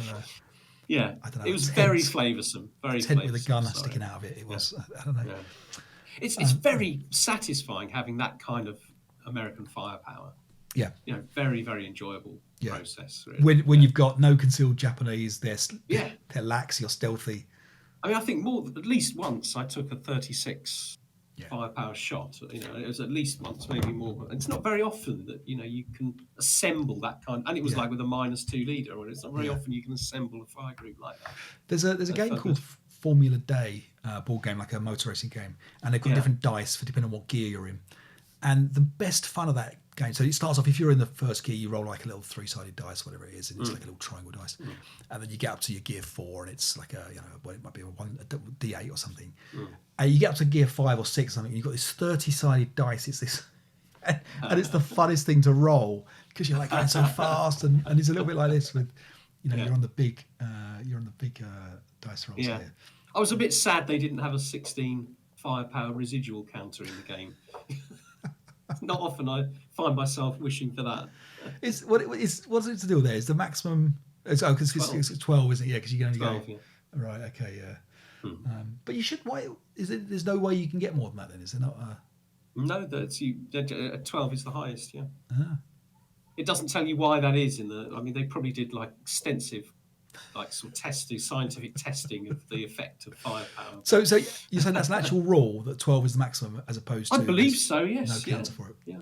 Yeah, I don't know. it was very flavoursome. Very tent flavoursome, with a gun sticking out of it. It was. I don't know. Yeah. It's very satisfying having that kind of American firepower. Yeah. Very, very enjoyable process. Really. When you've got no concealed Japanese, they're lax, you're stealthy. I mean, I think at least once I took a 36 firepower shot. It was at least once, maybe more. But it's not very often that you can assemble that kind. And it was like with a -2 leader, and it's not very often you can assemble a fire group like that. There's a game called Formula Day board game, like a motor racing game, and they've got different dice for depending on what gear you're in. And the best fun of that game, so it starts off, if you're in the first gear, you roll like a little 3-sided dice, whatever it is, and it's like a little triangle dice. And then you get up to your gear 4, and it's like it might be a D8 or something. And you get up to gear 5 or 6 or something, and you've got this 30-sided dice. It's this, and it's the funnest thing to roll because you're like going so fast, and it's a little bit like this with, you're on the big dice rolls. Yeah, here. I was a bit sad they didn't have a 16 firepower residual counter in the game. Not often I find myself wishing for that. What's it to do with there? Is the maximum? Because it's 12, isn't it? Yeah, because you can only 12, go. Yeah. Right. Okay. Yeah. But you should. Why is it? There's no way you can get more than that. Then is there not? No, 12 is the highest. Yeah. It doesn't tell you why that is. I mean, they probably did like extensive, like some scientific testing of the effect of firepower. So you're saying that's an actual rule that 12 is the maximum, as opposed to? I believe so. Yes. No counter for it. Yeah,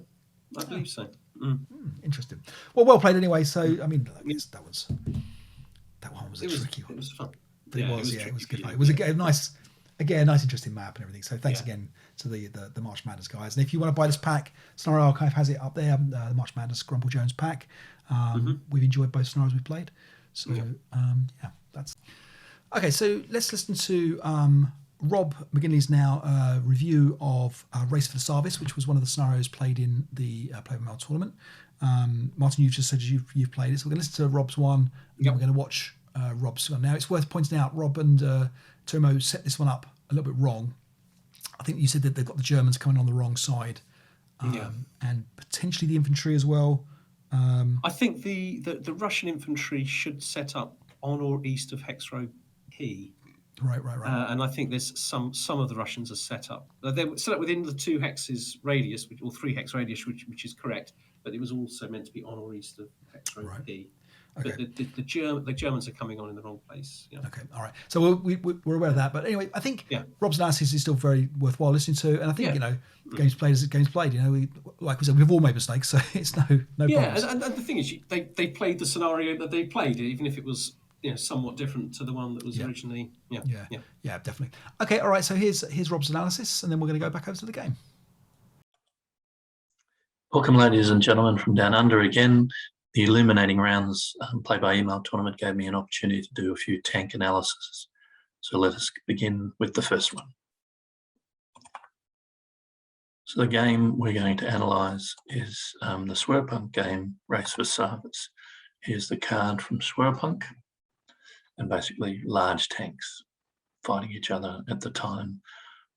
I believe so. Interesting. Well played anyway. So I mean, that one was a tricky one. It was fun. But it was good. It was a nice, interesting map and everything. So thanks again to the March Madness guys. And if you want to buy this pack, Scenario Archive has it up there. The March Madness Grumble Jones pack. We've enjoyed both scenarios we've played. So that's okay. So let's listen to Rob McGinley's now review of Race for the Sarvis, which was one of the scenarios played in the Play with Mail tournament. Martin, you've just said you've played it, so we're going to listen to Rob's one, and then we're going to watch Rob's one. Now, it's worth pointing out, Rob and Tomo set this one up a little bit wrong. I think you said that they've got the Germans coming on the wrong side, and potentially the infantry as well. I think the Russian infantry should set up on or east of Hex Row P. Right. And I think there's some of the Russians are set up. They're set up within the 2 hexes radius, or 3 hex radius, which is correct. But it was also meant to be on or east of Hex Row P. Okay. But the Germans are coming on in the wrong place. Yeah. Okay, all right. So we're aware of that. But anyway, I think Rob's analysis is still very worthwhile listening to. And I think, games played as games played. Like we said, we've all made mistakes, so it's no problems. Yeah, and the thing is, they played the scenario that they played, even if it was somewhat different to the one that was originally. Yeah, definitely. Okay, all right. So here's Rob's analysis, and then we're going to go back over to the game. Welcome, ladies and gentlemen, from down under again. The Illuminating rounds play by email tournament gave me an opportunity to do a few tank analyses. So let us begin with the first one. So the game we're going to analyse is the Swerpunk game, Race for Sarvis. Here's the card from Swerpunk, and basically large tanks fighting each other at the time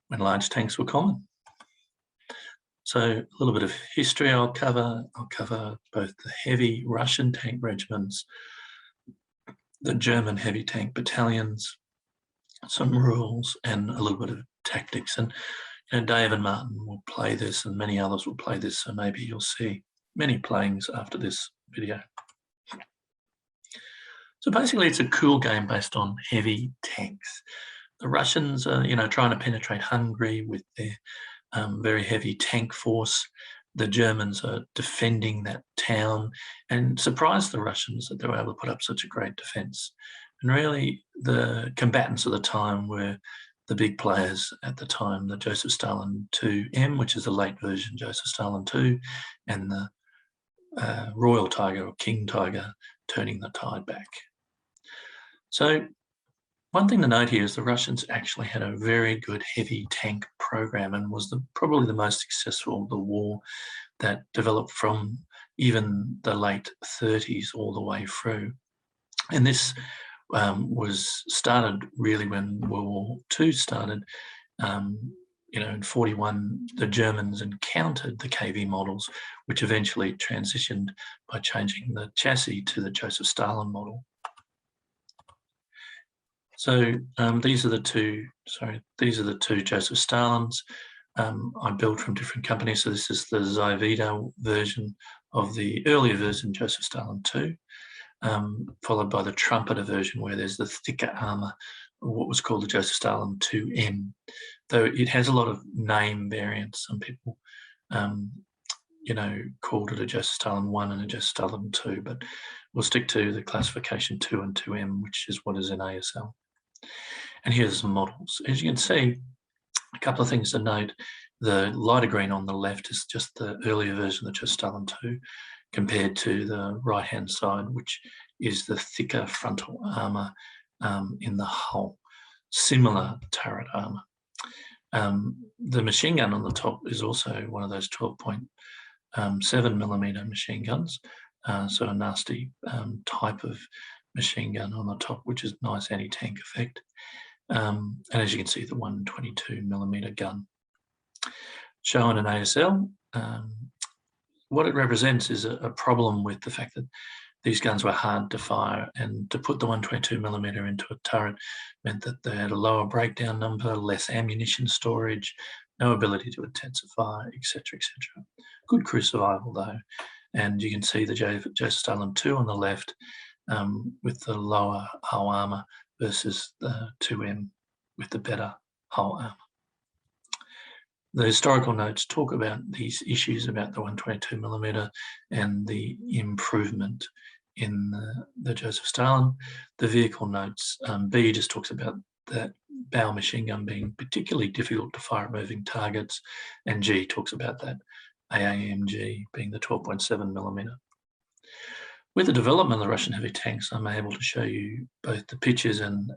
when large tanks were common. So a little bit of history I'll cover. I'll cover both the heavy Russian tank regiments, the German heavy tank battalions, some rules, and a little bit of tactics. And Dave and Martin will play this, and many others will play this. So maybe you'll see many playings after this video. So basically, it's a cool game based on heavy tanks. The Russians are, trying to penetrate Hungary with their very heavy tank force. The Germans are defending that town, and surprised the Russians that they were able to put up such a great defence. And really, the combatants of the time were the big players at the time, the Joseph Stalin 2M, which is the late version Joseph Stalin 2, and the Royal Tiger or King Tiger turning the tide back. So One thing to note here is the Russians actually had a very good heavy tank program and was probably the most successful of the war that developed from even the late 30s all the way through. And this was started really when World War II started. In 41, the Germans encountered the KV models, which eventually transitioned by changing the chassis to the Joseph Stalin model. So these are the two Joseph Stalins I built from different companies. So this is the Zyvita version of the earlier version, Joseph Stalin 2, followed by the trumpeter version where there's the thicker armour, what was called the Joseph Stalin 2M. Though it has a lot of name variants. Some people, called it a Joseph Stalin 1 and a Joseph Stalin 2, but we'll stick to the classification 2 and 2M, which is what is in ASL. And here's some models. As you can see, a couple of things to note. The lighter green on the left is just the earlier version of the Joseph Stalin 2 compared to the right-hand side, which is the thicker frontal armour in the hull, similar turret armour. The machine gun on the top is also one of those 12.7mm machine guns, so a nasty type of machine gun on the top, which is nice anti-tank effect. And as you can see, the 122mm gun. Shown in ASL, what it represents is a problem with the fact that these guns were hard to fire, and to put the 122mm into a turret meant that they had a lower breakdown number, less ammunition storage, no ability to intensify, etc., etc. Good crew survival though, and you can see the Joseph Stalin 2 on the left with the lower hull armour versus the 2M with the better hull armour. The historical notes talk about these issues about the 122mm and the improvement in the Joseph Stalin. The vehicle notes, B just talks about that bow machine gun being particularly difficult to fire at moving targets, and G talks about that AAMG being the 12.7mm. With the development of the Russian heavy tanks, I'm able to show you both the pictures and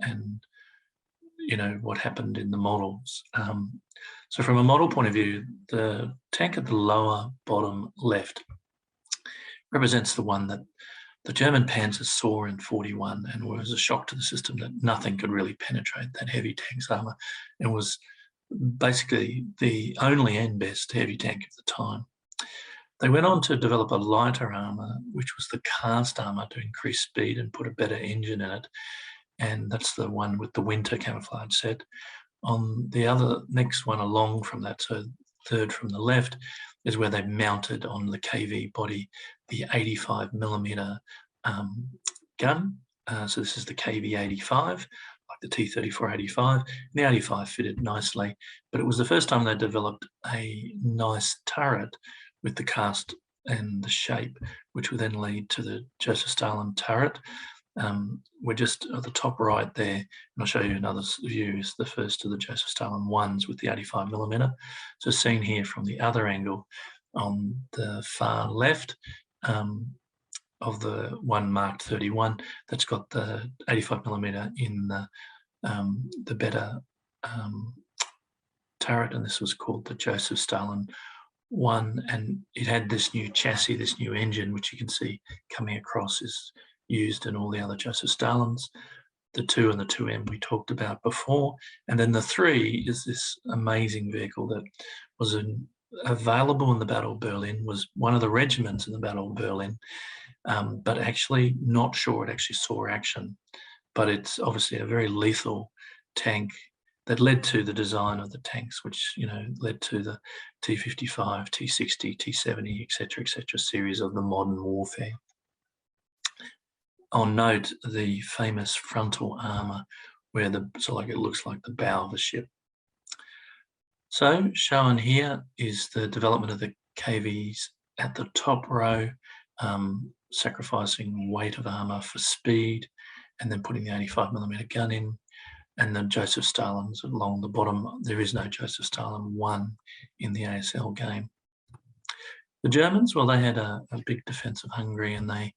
what happened in the models. So from a model point of view, the tank at the lower bottom left represents the one that the German panzers saw in 41 and was a shock to the system that nothing could really penetrate that heavy tank's armour, and was basically the only and best heavy tank of the time. They went on to develop a lighter armour, which was the cast armour, to increase speed and put a better engine in it. And that's the one with the winter camouflage set. On the other next one along from that, so third from the left, is where they mounted on the KV body the 85mm gun. So this is the KV 85, like the T-34 85. The 85 fitted nicely, but it was the first time they developed a nice turret with the cast and the shape, which would then lead to the Joseph Stalin turret. We're just at the top right there, and I'll show you another view, is the first of the Joseph Stalin 1s with the 85mm. So seen here from the other angle on the far left of the one marked 31, that's got the 85mm in the better turret, and this was called the Joseph Stalin 1, and it had this new chassis, this new engine, which you can see coming across is used in all the other Joseph Stalins. The 2 and the 2M we talked about before, and then the 3 is this amazing vehicle that was available in the Battle of Berlin, was one of the regiments in the Battle of Berlin, but actually not sure it actually saw action. But it's obviously a very lethal tank that led to the design of the tanks, which led to the T-55, T-60, T-70, etc., series of the modern warfare. I'll note the famous frontal armour where it looks like the bow of a ship. So shown here is the development of the KVs at the top row, sacrificing weight of armour for speed, and then putting the 85mm gun in, and the Joseph Stalins along the bottom. There is no Joseph Stalin 1 in the ASL game. The Germans, well, they had a big defence of Hungary, and they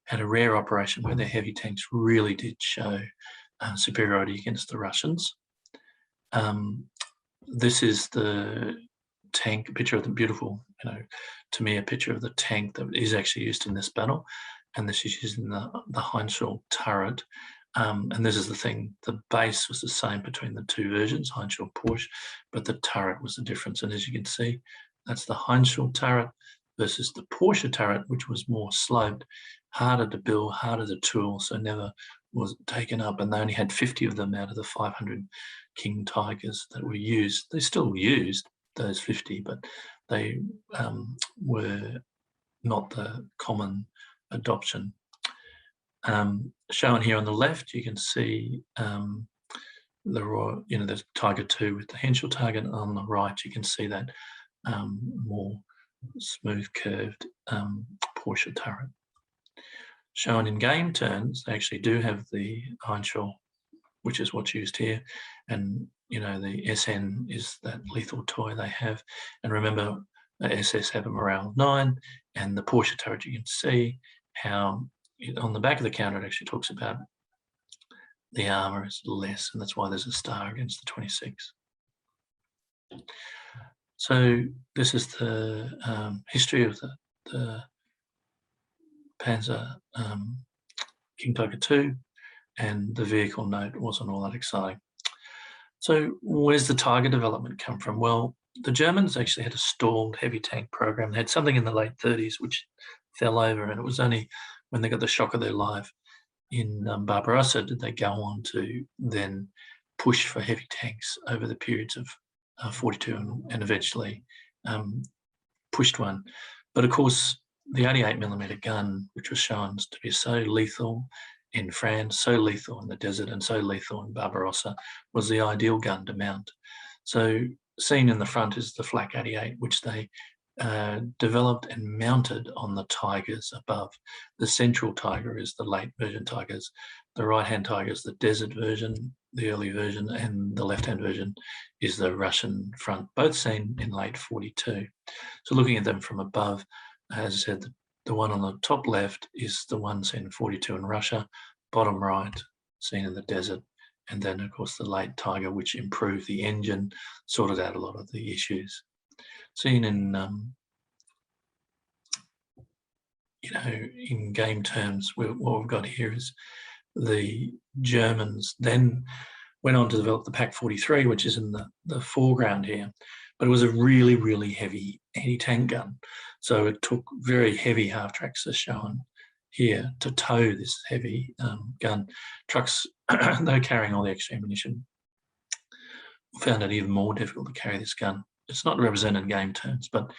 had a rare operation where their heavy tanks really did show superiority against the Russians. This is the tank, a picture of the beautiful, to me, a picture of the tank that is actually used in this battle. And this is using the Hanson turret. And this is the thing, the base was the same between the two versions, Hanson Porsche, but the turret was the difference. And as you can see, that's the Hanson turret versus the Porsche turret, which was more sloped, harder to build, harder to tool, so never was taken up. And they only had 50 of them out of the 500 King Tigers that were used. They still used those 50, but they were not the common adoption. Shown here on the left, you can see the Tiger 2 with the Henschel target. On the right, you can see that more smooth curved Porsche turret. Shown in game turns, they actually do have the Henschel, which is what's used here, and the SN is that lethal toy they have. And remember, the SS have a morale of 9, and the Porsche turret, you can see how on the back of the counter it actually talks about the armor is less, and that's why there's a star against the 26. So this is the history of the Panzer King Tiger II, and the vehicle note wasn't all that exciting. So where's the Tiger development come from? Well, the Germans actually had a stalled heavy tank program. They had something in the late 30s which fell over, and it was only when they got the shock of their life in Barbarossa did they go on to then push for heavy tanks over the periods of 42 and eventually pushed one. But of course, the 88mm gun, which was shown to be so lethal in France, so lethal in the desert, and so lethal in Barbarossa, was the ideal gun to mount. So seen in the front is the Flak 88, which they developed and mounted on the Tigers above. The central Tiger is the late version Tigers. The right-hand Tiger is the desert version, the early version, and the left-hand version is the Russian front, both seen in late 42. So looking at them from above, as I said, the one on the top left is the one seen in 42 in Russia, bottom right seen in the desert, and then of course the late Tiger, which improved the engine, sorted out a lot of the issues. Seen in in game terms, what we've got here is the Germans then went on to develop the Pak 43, which is in the foreground here, but it was a really, really heavy anti-tank gun. So it took very heavy half-tracks, as shown here, to tow this heavy gun. Trucks, though carrying all the extra ammunition, found it even more difficult to carry this gun. It's not represented in game terms, but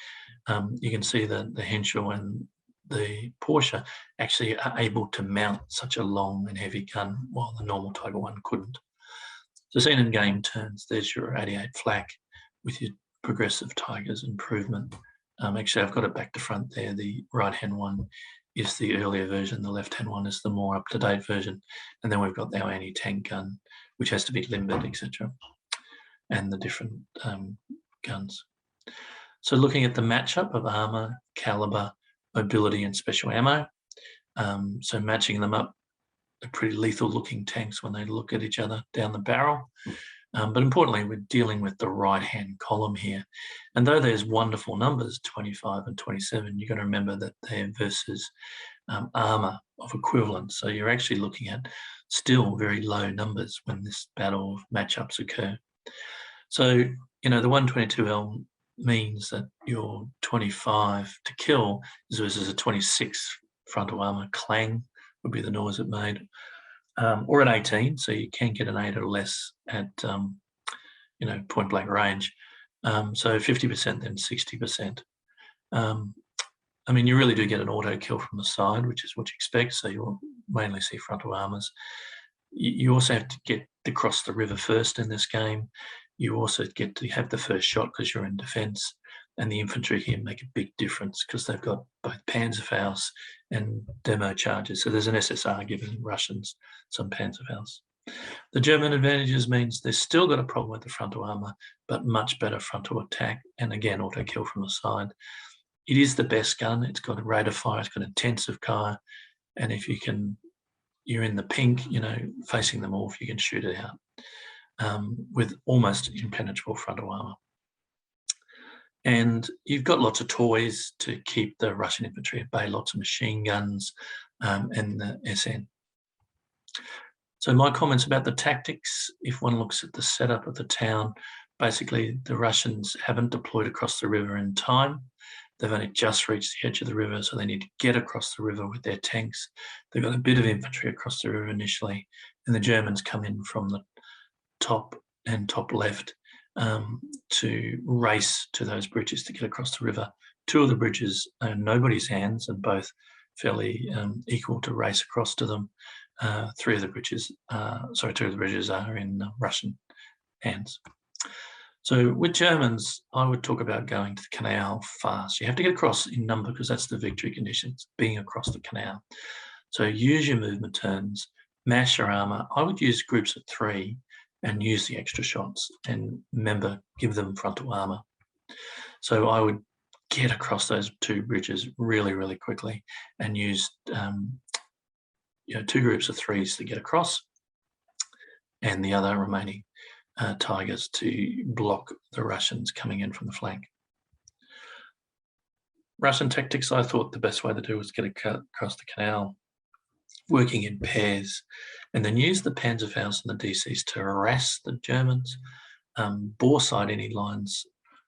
you can see that the Henschel and the Porsche actually are able to mount such a long and heavy gun while the normal Tiger 1 couldn't. So seen in game terms, there's your 88 Flak with your progressive Tigers improvement. Actually, I've got it back to front there. The right-hand one is the earlier version. The left-hand one is the more up-to-date version. And then we've got our anti-tank gun, which has to be limbered, etc. And the different guns. So looking at the matchup of armor, caliber, mobility, and special ammo. So matching them up, they're pretty lethal looking tanks when they look at each other down the barrel. But importantly, we're dealing with the right-hand column here. And though there's wonderful numbers, 25 and 27, you've got to remember that they're versus armor of equivalence. So you're actually looking at still very low numbers when this battle of matchups occur. So, the 122L means that your 25 to kill is versus a 26 frontal armor. Clang would be the noise it made. Or an 18, so you can get an 8 or less at, point blank range. So 50%, then 60%. You really do get an auto kill from the side, which is what you expect. So you'll mainly see frontal armors. You also have to get to cross the river first in this game. You also get to have the first shot because you're in defense. And the infantry here make a big difference because they've got both Panzerfaust and demo charges. So there's an SSR giving Russians some Panzerfaust. The German advantages means they've still got a problem with the frontal armor, but much better frontal attack. And again, auto kill from the side. It is the best gun. It's got a rate of fire. It's got intensive fire. And if you can, you're in the pink, facing them off, you can shoot it out with almost impenetrable frontal armour. And you've got lots of toys to keep the Russian infantry at bay, lots of machine guns and the SN. So my comments about the tactics, if one looks at the setup of the town, basically the Russians haven't deployed across the river in time. They've only just reached the edge of the river, so they need to get across the river with their tanks. They've got a bit of infantry across the river initially, and the Germans come in from the top and top left to race to those bridges to get across the river. Two of the bridges are in nobody's hands and both fairly equal to race across to them. Two of the bridges are in Russian hands. So with Germans, I would talk about going to the canal fast. You have to get across in number because that's the victory conditions, being across the canal. So use your movement turns, mash your armour. I would use groups of 3 and use the extra shots, and remember, give them frontal armour. So I would get across those 2 bridges really, really quickly and use 2 groups of 3s to get across and the other remaining Tigers to block the Russians coming in from the flank. Russian tactics, I thought the best way to do was get across the canal, working in pairs, and then use the Panzerfaust and the DCs to harass the Germans, bore side any lines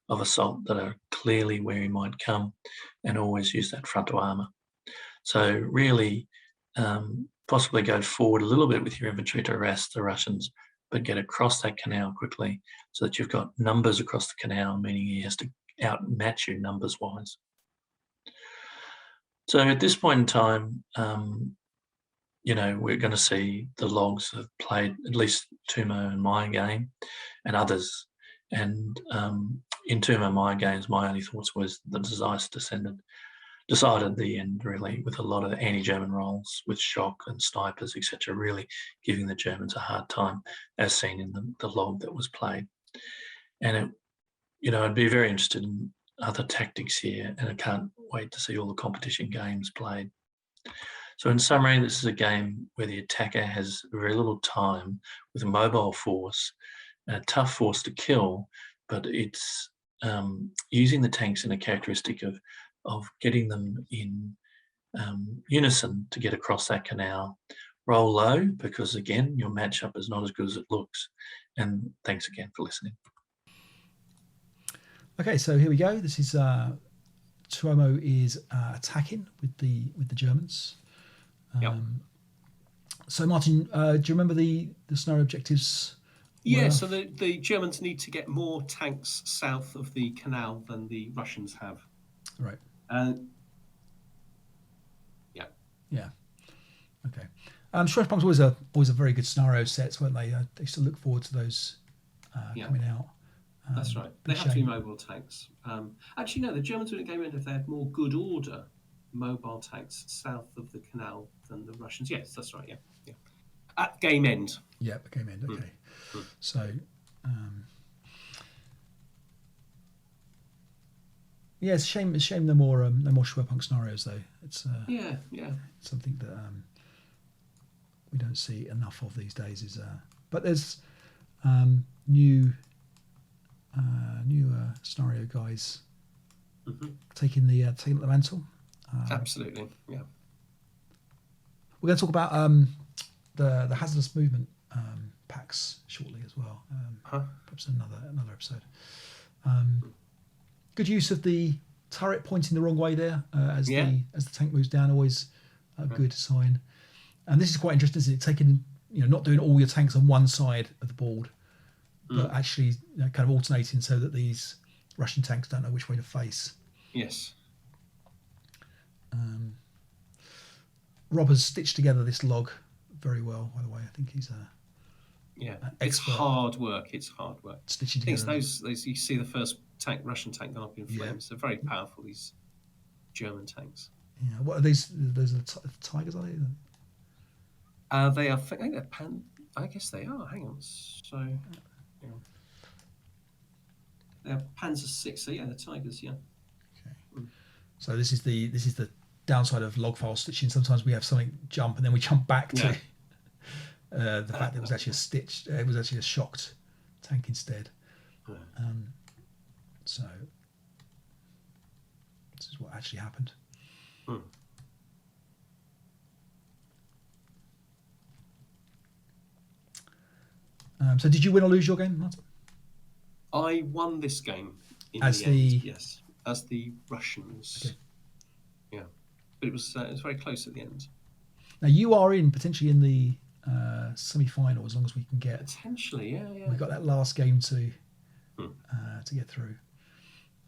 of assault that are clearly where he might come, and always use that frontal armour. So really possibly go forward a little bit with your infantry to harass the Russians, but get across that canal quickly so that you've got numbers across the canal, meaning he has to outmatch you numbers-wise. So at this point in time, we're going to see the logs have played at least Tumo and my game and others. And in Tumo, my games, my only thoughts was the Decisive decided the end really with a lot of anti-German rolls with shock and snipers, etc., really giving the Germans a hard time, as seen in the log that was played. And I'd be very interested in other tactics here, and I can't wait to see all the competition games played. So in summary, this is a game where the attacker has very little time with a mobile force and a tough force to kill, but it's using the tanks in a characteristic of getting them in unison to get across that canal. Roll low because, again, your matchup is not as good as it looks. And thanks again for listening. Okay, so here we go. This is Tuomo is attacking with the Germans. Yep. So Martin, do you remember the scenario objectives? Yeah, so the Germans need to get more tanks south of the canal than the Russians have. Right. Yeah. Okay. Stress bombs always a very good scenario sets, weren't they? They used to look forward to those coming out. That's right. They have to be mobile tanks. Actually, no, the Germans wouldn't go in if they had more good order mobile tanks south of the canal than the Russians. Yes, that's right. Yeah. At game end. Yeah, at game end. Okay. So. Yeah, it's a shame no more Schwerpunk scenarios though. It's something that we don't see enough of these days. But there's new scenario guys taking the mantle. Absolutely, yeah. We're going to talk about the hazardous movement packs shortly as well. Perhaps another episode. Good use of the turret pointing the wrong way there as the tank moves down. Always a good sign. And this is quite interesting, isn't it? Taking not doing all your tanks on one side of the board, but actually kind of alternating so that these Russian tanks don't know which way to face. Yes. Rob has stitched together this log very well, by the way. I think he's it's hard work. It's hard work. Stitching together. Those you see the first Russian tank gone up in flames. They're very powerful, these German tanks. Yeah. What are these? Those are the Tigers, are they? They are. I think they're I guess they are. Hang on. So, they're Panzer 6. So yeah, the Tigers. Yeah. Okay. So this is the downside of log file stitching. Sometimes we have something jump and then we jump back to the fact that it was actually a stitched, it was actually a shocked tank instead. So this is what actually happened. So did you win or lose your game, Martin? I won this game in As the the- end, yes, as the Russians. Okay. Yeah, but it was very close at the end. Now you are potentially in the semi-final as long as we can get. Potentially, yeah. We've got that last game to get through.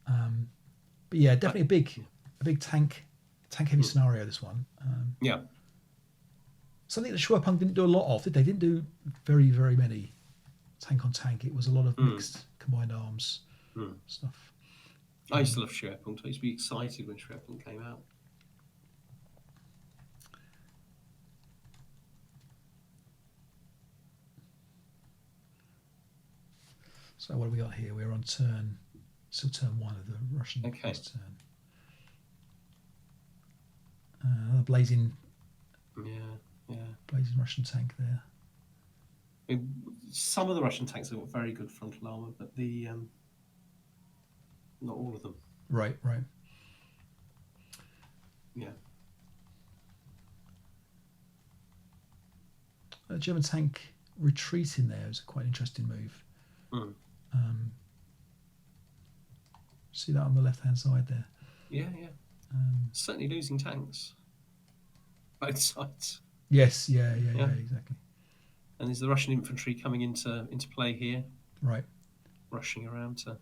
But yeah, definitely a big tank heavy scenario. This one. Yeah. Something that Schwerpunk didn't do a lot of. They didn't do very, very many tank on tank. It was a lot of mixed combined arms stuff. I used to love Schwerpunkt. I used to be excited when Schwerpunkt came out. So what have we got here? We're on turn 1 of the Russian first turn. Another blazing Russian tank there. I mean, some of the Russian tanks have got very good frontal armor, but the not all of them. Right. Yeah. A German tank retreating there is a quite interesting move. See that on the left-hand side there? Yeah. Certainly losing tanks. Both sides. Yes, yeah, exactly. And there's the Russian infantry coming into play here. Right. Rushing around to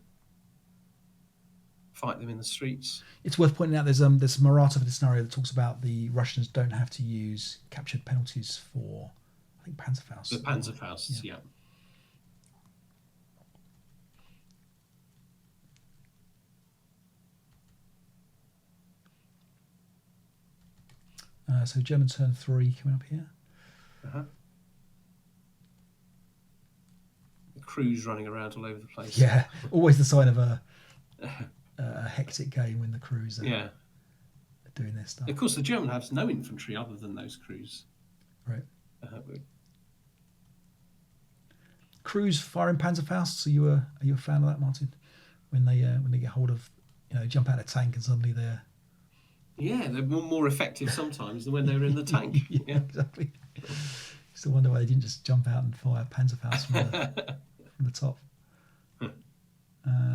fight them in the streets. It's worth pointing out there's a Maratha for the scenario that talks about the Russians don't have to use captured penalties for, I think, Panzerfaust. The Panzerfaust, yeah. So German turn 3 coming up here. The crews running around all over the place. Yeah, always the sign of a hectic game when the crews are doing their stuff. Of course, the German has no infantry other than those crews. Right. Crews firing Panzerfausts. Are you a fan of that, Martin? When they get hold of, jump out of a tank and suddenly they're. Yeah, they're more effective sometimes than when they were in the tank. Yeah, exactly. Used to wonder why they didn't just jump out and fire Panzerfaust from the top.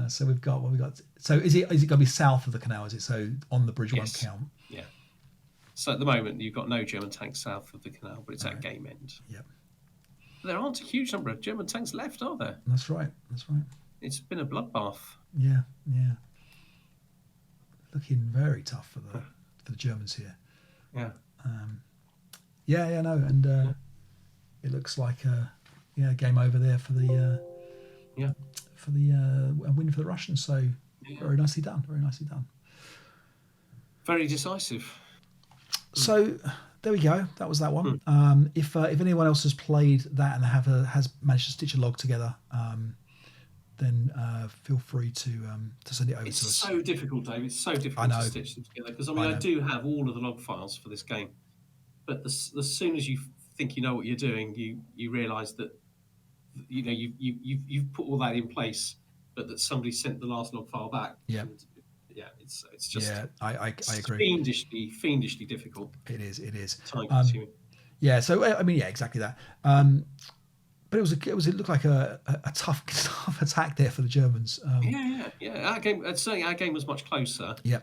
So we've got what we got. So is it going to be south of the canal? Is it so on the bridge one count? Yeah. So at the moment you've got no German tanks south of the canal, but it's at game end. Yep. There aren't a huge number of German tanks left, are there? That's right. It's been a bloodbath. Yeah. Looking very tough for the Germans here. Yeah. No, and it looks like a game over there for the a win for the Russians. So very nicely done. Very decisive. So there we go. That was that one. If anyone else has played that and has managed to stitch a log together, then feel free to send it over to us. It's so difficult, Dave. It's so difficult to stitch them together because I do have all of the log files for this game, but as soon as you think you know what you're doing, you realise that you've put all that in place, but that somebody sent the last log file back. Yeah. It's just I agree. Fiendishly difficult. It is. Time consuming. Yeah. So exactly that. But it looked like a tough attack there for the Germans. Our game was much closer. Yeah.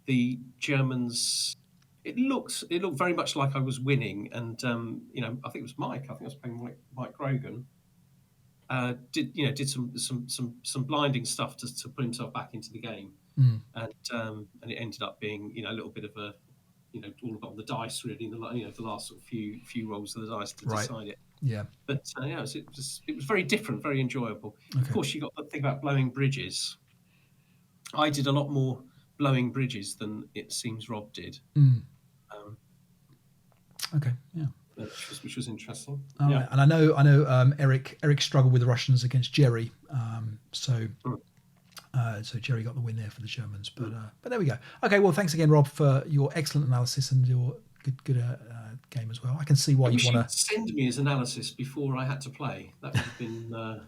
The Germans, it looked very much like I was winning, and I think it was Mike. I think I was playing Mike Grogan. Did some blinding stuff to put himself back into the game, and it ended up being a little bit of a all about the dice really in the last sort of few rolls of the dice to decide it. Yeah. But it was very different, very enjoyable. Okay. Of course, you got the thing about blowing bridges. I did a lot more blowing bridges than it seems Rob did. Okay. Yeah. Which was interesting. Right. And I know Eric struggled with the Russians against Jerry. So Jerry got the win there for the Germans. But there we go. Okay, well, thanks again, Rob, for your excellent analysis and your good game as well. I can see why you want to send me his analysis before I had to play. That would have been.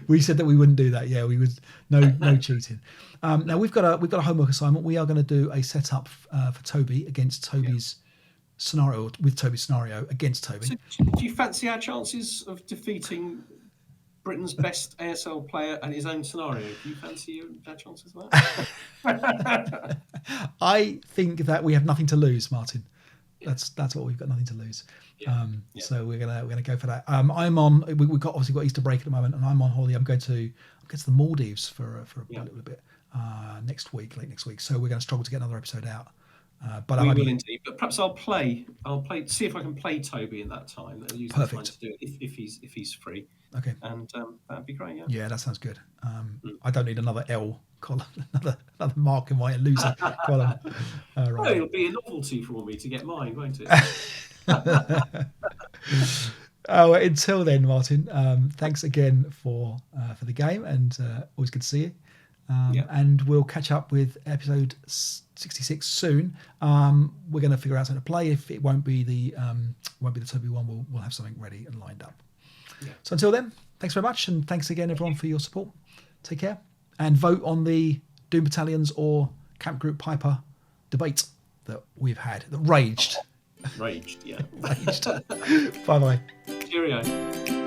We said that we wouldn't do that. Yeah, we would. No cheating. Now we've got a homework assignment. We are going to do a setup for Toby against Toby's scenario, with Toby's scenario against Toby. So do you fancy our chances of defeating Britain's best ASL player and his own scenario? Do you fancy our chances of that? I think that we have nothing to lose, Martin. That's what we've got, nothing to lose. So we're gonna go for that. I'm on. We've got Easter break at the moment, and I'm on holiday. I'm going to the Maldives for a little bit late next week. So we're going to struggle to get another episode out. But we will indeed. But perhaps I'll play. See if I can play Toby in that time. Use the time to do it if he's free. Okay. And that'd be great. Yeah, that sounds good. I don't need another L column, another mark in my loser column. Right. Well, it'll be a novelty for me to get mine, won't it? Until then, Martin, thanks again for the game, and always good to see you. And we'll catch up with episode 66 soon. We're going to figure out something to play. If it won't be the Toby one, we'll have something ready and lined up. So until then, thanks very much, and thanks again everyone for your support. Take care, and vote on the Doom Battalions or Camp Group Piper debate that we've had, that raged. Raged. Bye bye. Cheerio.